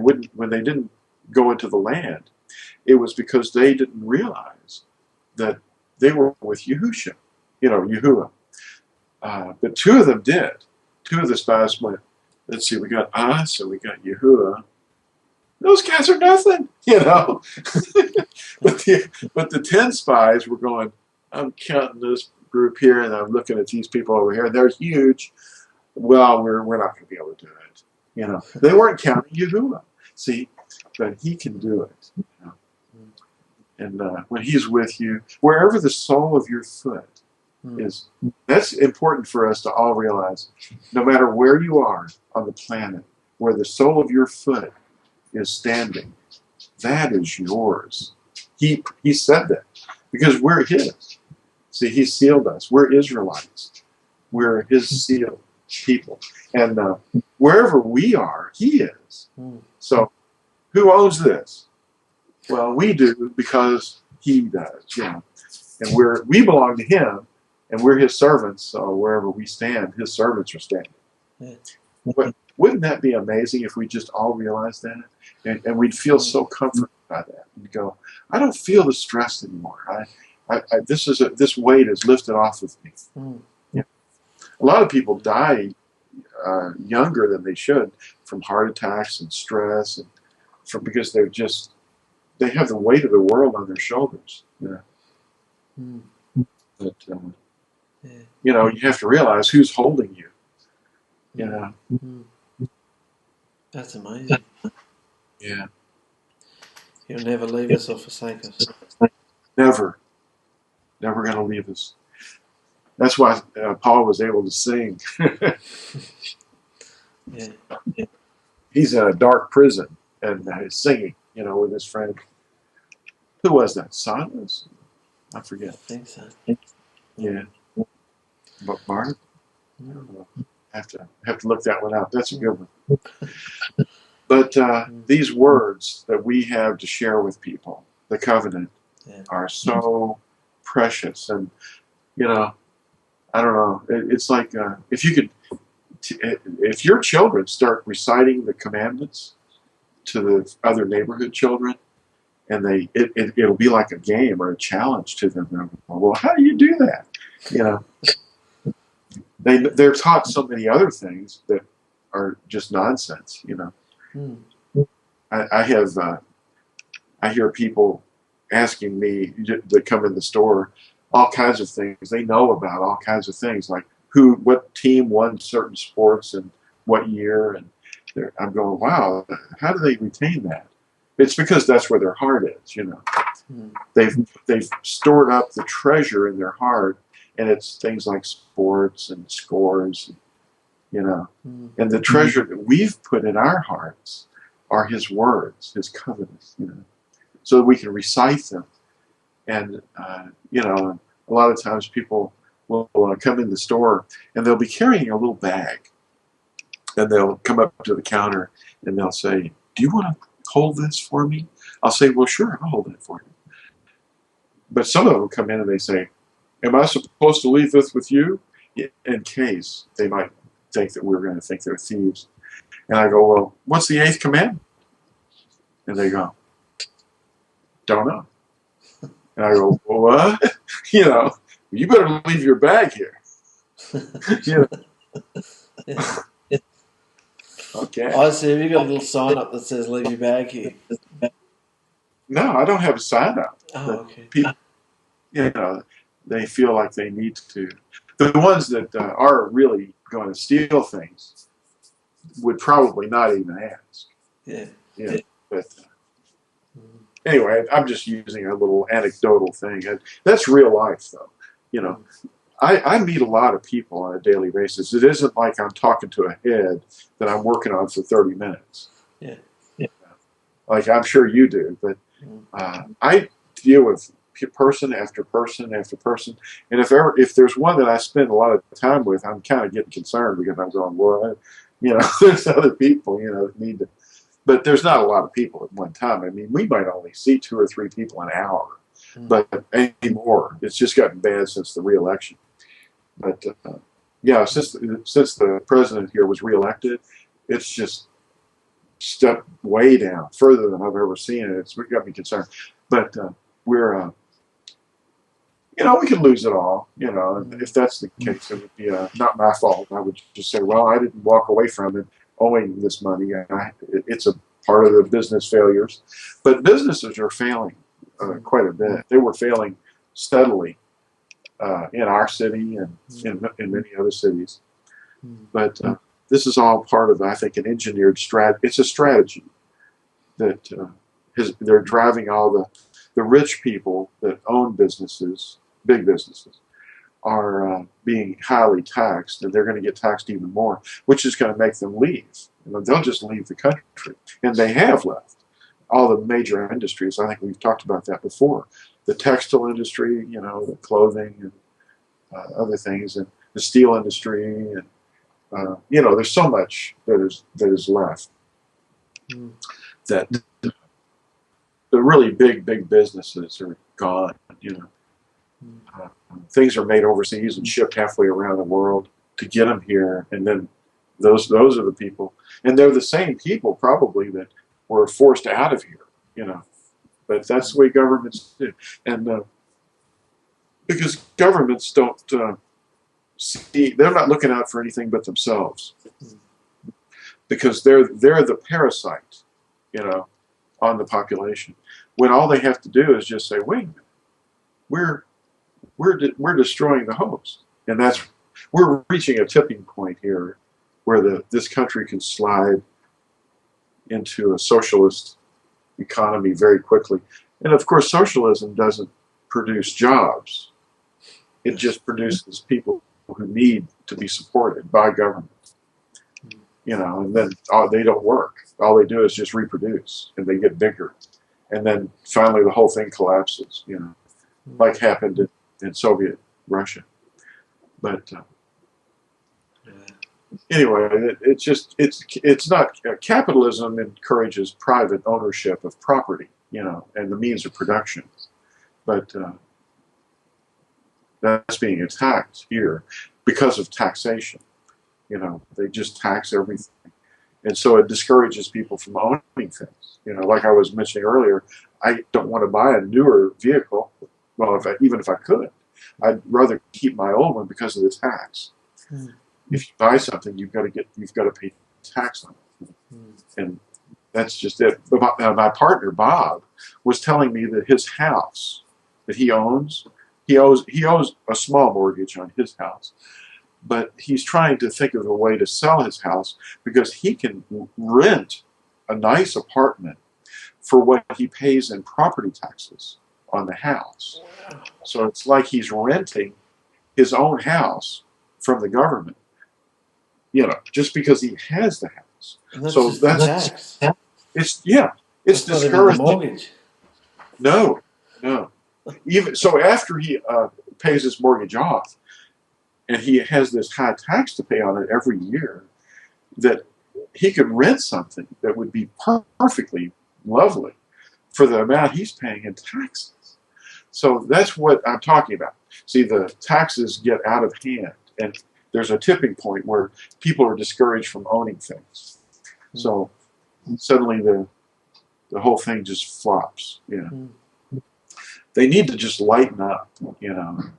didn't go into the land, it was because they didn't realize that they were with Yahusha, Yahuah. But two of them did. Two of the spies went, let's see, we got us and we got Yahuah. Those guys are nothing, but the 10 spies were going, I'm counting this group here and I'm looking at these people over here. They're huge. Well, we're not going to be able to do it. They weren't counting Yahuah. See, but he can do it. And when he's with you, wherever the sole of your foot is, that's important for us to all realize. No matter where you are on the planet, where the sole of your foot is standing, that is yours. He said that because we're his. See, he sealed us. We're Israelites. We're his sealed people. And wherever we are, he is. So who owns this? Well, we do because he does, And we belong to him, and we're his servants. So wherever we stand, his servants are standing. But wouldn't that be amazing if we just all realized that? And we'd feel so comforted by that. We'd go, I don't feel the stress anymore. This weight is lifted off of me. A lot of people die younger than they should from heart attacks and stress, and because they have the weight of the world on their shoulders. But you have to realize who's holding you. That's amazing. Yeah. He'll never leave us or forsake us. Never going to leave us. That's why Paul was able to sing. He's in a dark prison and he's singing, with his friend. Who was that? Silas? I forget. I think so. Yeah. But Martin? Have to look that one up. That's a good one. But these words that we have to share with people, the covenant, are so precious. And I don't know. It's like if your children start reciting the commandments to the other neighborhood children, and it'll be like a game or a challenge to them. They'll go, well, how do you do that? They're taught so many other things that are just nonsense. I hear people asking me to come in the store all kinds of things. They know about all kinds of things, like what team won certain sports and what year. And I'm going, wow, how do they retain that? It's because that's where their heart is. They've stored up the treasure in their heart, and it's things like sports and scores, and the treasure that we've put in our hearts are his words, his covenants, so that we can recite them. And a lot of times people will come in the store and they'll be carrying a little bag, and they'll come up to the counter and they'll say, do you want to hold this for me? I'll say, well, sure, I'll hold it for you. But some of them come in and they say, am I supposed to leave this with you? In case they might think that we're going to think they're thieves. And I go, well, what's the 8th commandment? And they go, don't know. And I go, well, what? You better leave your bag here. Okay. I see. Have you got a little sign up that says leave your bag here? No, I don't have a sign up. Oh, okay. People, they feel like they need to. The ones that are really going to steal things would probably not even ask. Yeah. But anyway, I'm just using a little anecdotal thing. That's real life, though. I meet a lot of people on a daily basis. It isn't like I'm talking to a head that I'm working on for 30 minutes. Yeah. Like I'm sure you do, but I deal with person after person after person, and if there's one that I spend a lot of time with, I'm kind of getting concerned because I'm going, well, there's other people, that need to But there's not a lot of people at one time. I mean, we might only see 2 or 3 people an hour, but anymore. It's just gotten bad since the re-election. But yeah, since the president here was reelected, it's just stepped way down, further than I've ever seen it. It's got me concerned. But we're, we could lose it all. And if that's the case, it would be not my fault. I would just say, well, I didn't walk away from it owing this money. It's a part of the business failures. But businesses are failing quite a bit. They were failing steadily in our city and in many other cities. But this is all part of, I think, an engineered strategy. It's a strategy that they're driving all the rich people that own businesses, big businesses, are being highly taxed, and they're going to get taxed even more, which is going to make them leave. They'll just leave the country, and they have left all the major industries. I think we've talked about that before. The textile industry, the clothing and other things, and the steel industry, and there's so much that is left. That the really big businesses are gone. Things are made overseas and shipped halfway around the world to get them here, and then those are the people, and they're the same people probably that were forced out of here. But that's the way governments do, and because governments don't see, they're not looking out for anything but themselves, because they're the parasite, on the population. When all they have to do is just say, wait a minute, we're destroying the host, and we're reaching a tipping point here where this country can slide into a socialist economy very quickly. And of course, socialism doesn't produce jobs. It just produces people who need to be supported by government. And then they don't work. All they do is just reproduce, and they get bigger. And then finally the whole thing collapses, like happened in Soviet Russia. But anyway, it's not, capitalism encourages private ownership of property, and the means of production. But that's being attacked here because of taxation. They just tax everything. And so it discourages people from owning things. Like I was mentioning earlier, I don't want to buy a newer vehicle. Well, even if I could, I'd rather keep my old one because of the tax. If you buy something, you've got to pay tax on it, and that's just it. My partner Bob was telling me that his house that he owns a small mortgage on his house, but he's trying to think of a way to sell his house because he can rent a nice apartment for what he pays in property taxes on the house. So it's like he's renting his own house from the government, just because he has the house. So that's it's discouraging. Mortgage. No. Even so, after he pays his mortgage off, and he has this high tax to pay on it every year, that he could rent something that would be perfectly lovely for the amount he's paying in taxes. So that's what I'm talking about. See, the taxes get out of hand, and there's a tipping point where people are discouraged from owning things. So suddenly the whole thing just flops. They need to just lighten up,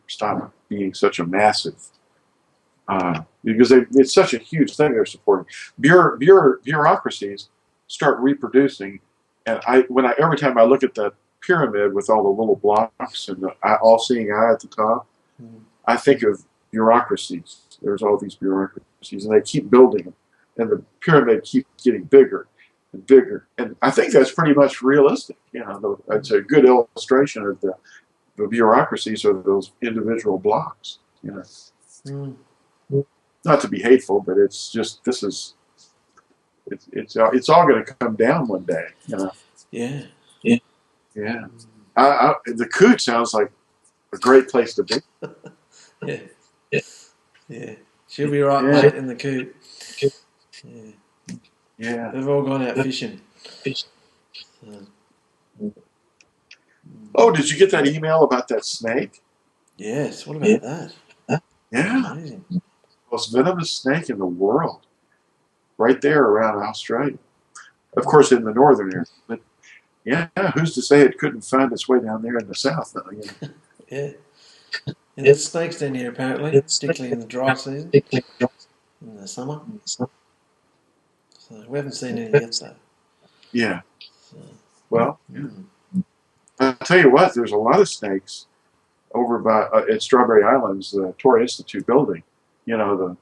stop being such a massive, because it's such a huge thing they're supporting. Bureaucracies start reproducing, and every time I look at that pyramid with all the little blocks and the all-seeing eye at the top, I think of bureaucracies. There's all these bureaucracies, and they keep building them, and the pyramid keeps getting bigger and bigger. And I think that's pretty much realistic. It's a good illustration of the bureaucracies of those individual blocks. Not to be hateful, but it's just it's all going to come down one day. Yeah. The coot sounds like a great place to be. Yeah. She'll be right, mate, in the coop. Yeah. They've all gone out fishing. Oh, did you get that email about that snake? Yes. What about that? Yeah. Amazing. Most venomous snake in the world. Right there around Australia. Of course, in the northern area. But yeah, who's to say it couldn't find its way down there in the south, though? You know? Yeah. And there's snakes down here, apparently, particularly in the dry season, in the summer. So we haven't seen any yet, though. Yeah. So, Well, I'll tell you what, there's a lot of snakes over by at Strawberry Islands, the Torah Institute building. You know,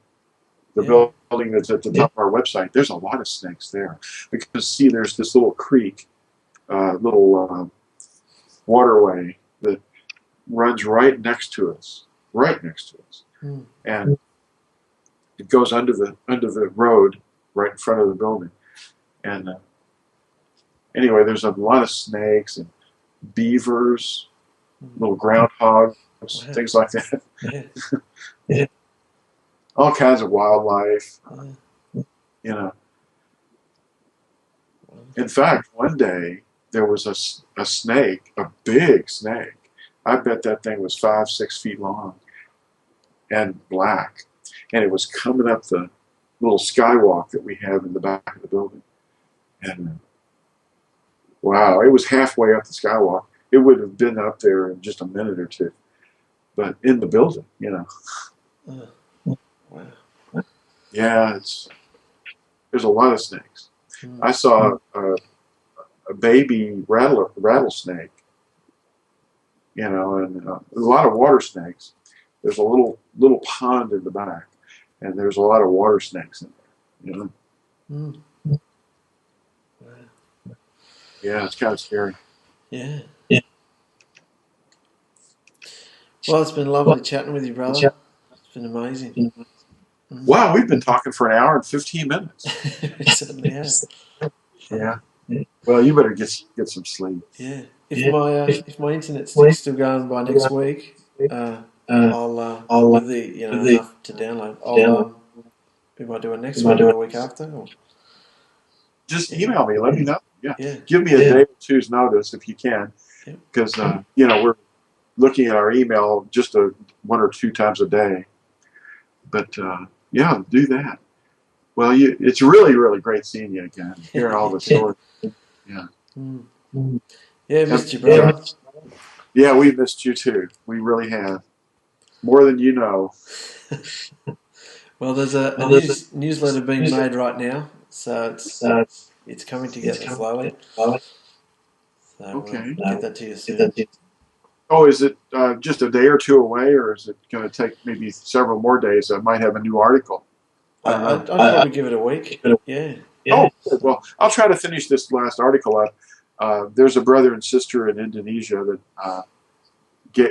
the building that's at the top of our website. There's a lot of snakes there. Because, see, there's this little creek, little waterway that runs right next to us. And it goes under the road right in front of the building. And anyway, there's a lot of snakes and beavers, little groundhogs, things like that. Yeah. All kinds of wildlife, you know. In fact, one day there was a snake, a big snake. I bet that thing was 5-6 feet long and black. And it was coming up the little skywalk that we have in the back of the building. And wow, it was halfway up the skywalk. It would have been up there in just a minute or two. But in the building, you know. Wow. Yeah, there's a lot of snakes. I saw a baby rattlesnake, you know, and a lot of water snakes. There's a little pond in the back, and there's a lot of water snakes in there, you know. Wow. Yeah, it's kind of scary. Yeah. Well, it's been lovely chatting with you, brother. It's been amazing. Wow, we've been talking for an hour and 15 minutes. It certainly has. Yeah. Well, you better get some sleep. Yeah. If my internet stick's still going by next week, I'll with the enough to download. We might do it next week or the week after. Or? Just email me. Let me know. Yeah. Yeah. Give me a day or two's notice if you can, because you know, we're looking at our email just 1 or 2 times a day. But yeah, do that. Well, it's really, really great seeing you again. Hearing all the stories. Yeah. Yeah, missed you, brother. Yeah, we missed you too. We really have. More than you know. Well, there's a newsletter being made right now, so it's coming together slowly. So Okay. Get that to you soon. Oh, is it just a day or two away, or is it going to take maybe several more days? I might have a new article. I'd probably give it a week. Yeah. Oh, good. Well, I'll try to finish this last article up. There's a brother and sister in Indonesia that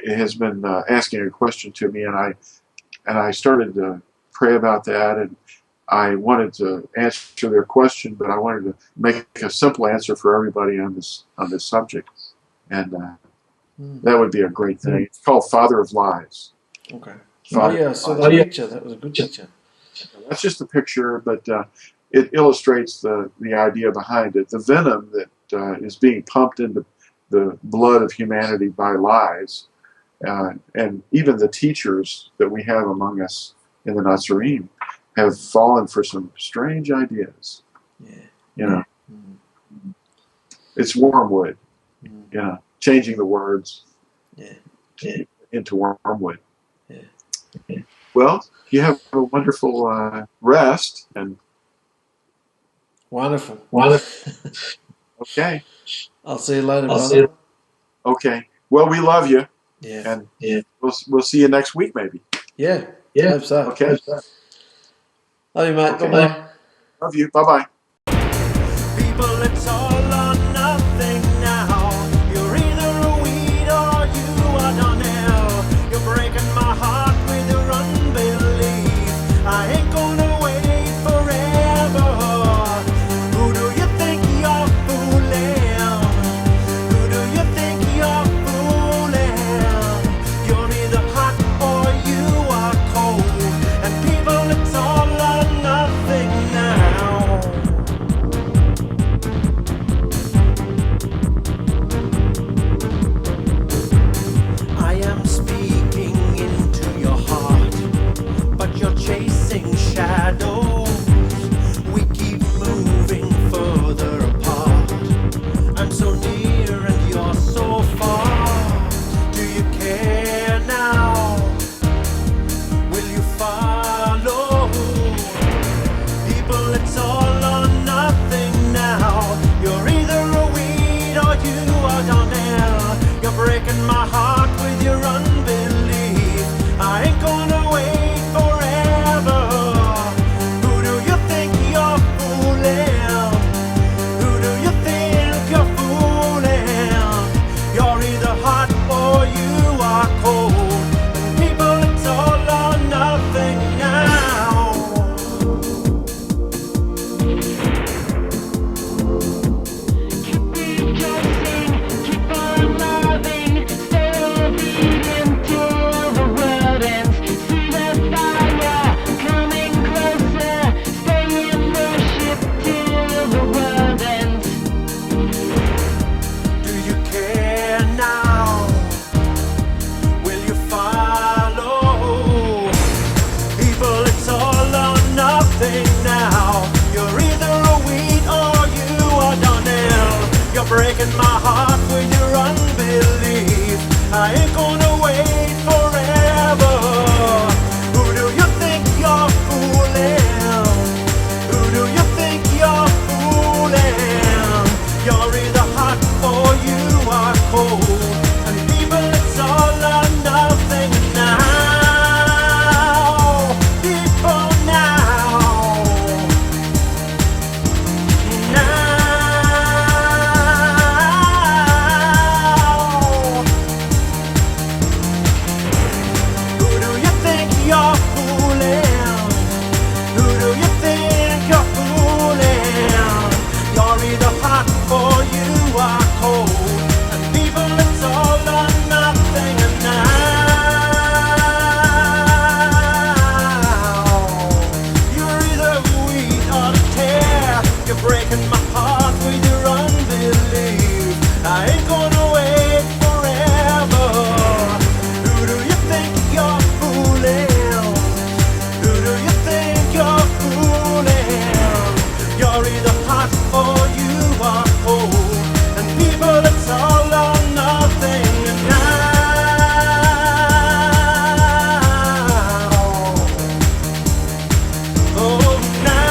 has been asking a question to me, and I started to pray about that, and I wanted to answer their question, but I wanted to make a simple answer for everybody on this subject, and that would be a great thing. It's called Father of Lies. Okay. Father So that picture, that was a good picture. That's just a picture, but it illustrates the idea behind it. The venom that is being pumped into the blood of humanity by lies, and even the teachers that we have among us in the Natsarim have fallen for some strange ideas. Yeah. You know, it's wormwood. You know, changing the words into wormwood. Yeah. Well, you have a wonderful rest and. Wonderful. Okay. I'll see you later, brother. Okay. Well, we love you. Yeah. And we'll see you next week, maybe. Yeah. Hope so. Okay. Love you, mate. Okay. Bye-bye. Love you. Bye-bye. People, it's all or nothing now. You're either a weed or you are done hell. You're breaking my heart with your unbelief. I ain't gonna wait forever. Who do you think you're fooling? Who do you think you're fooling? You're either hot or you are cold. And people, it's all or nothing now. my heart with your unbelief. I ain't gonna wait forever. Who do you think you're fooling? Who do you think you're fooling? You're either hot or you are cold. And people, it's all or nothing now. Keep rejoicing, keep on loving, stay obedient till the world ends. See the fire coming closer, stay in worship till the world ends. Do you care now? Will you follow? People, it's all or nothing now. You're either a weed or you are Donnell. You're breaking my heart with your unbelief. I ain't gonna wait forever. Who do you think you're fooling? Who do you think you're fooling? You're either hot or you are cold. And people, it's all or nothing now. People now. Now. Who do you think you're fooling? Who do you think you're fooling? You're either hot or you are cold. And people, it's all or nothing now. You're either wheat or tear. You're breaking my heart with your unbelief. I ain't gonna wait forever. Who do you think you're fooling? Who do you think you're fooling? You're either hot or you are cold. And people, it's all or nothing now. Oh, now.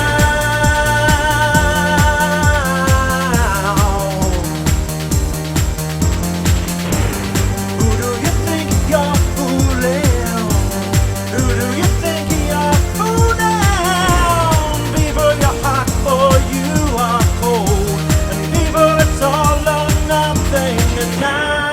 Who do you think you're fooling? Who do you think you're fooling? People, you're hot or you are cold. And people, it's all or nothing now.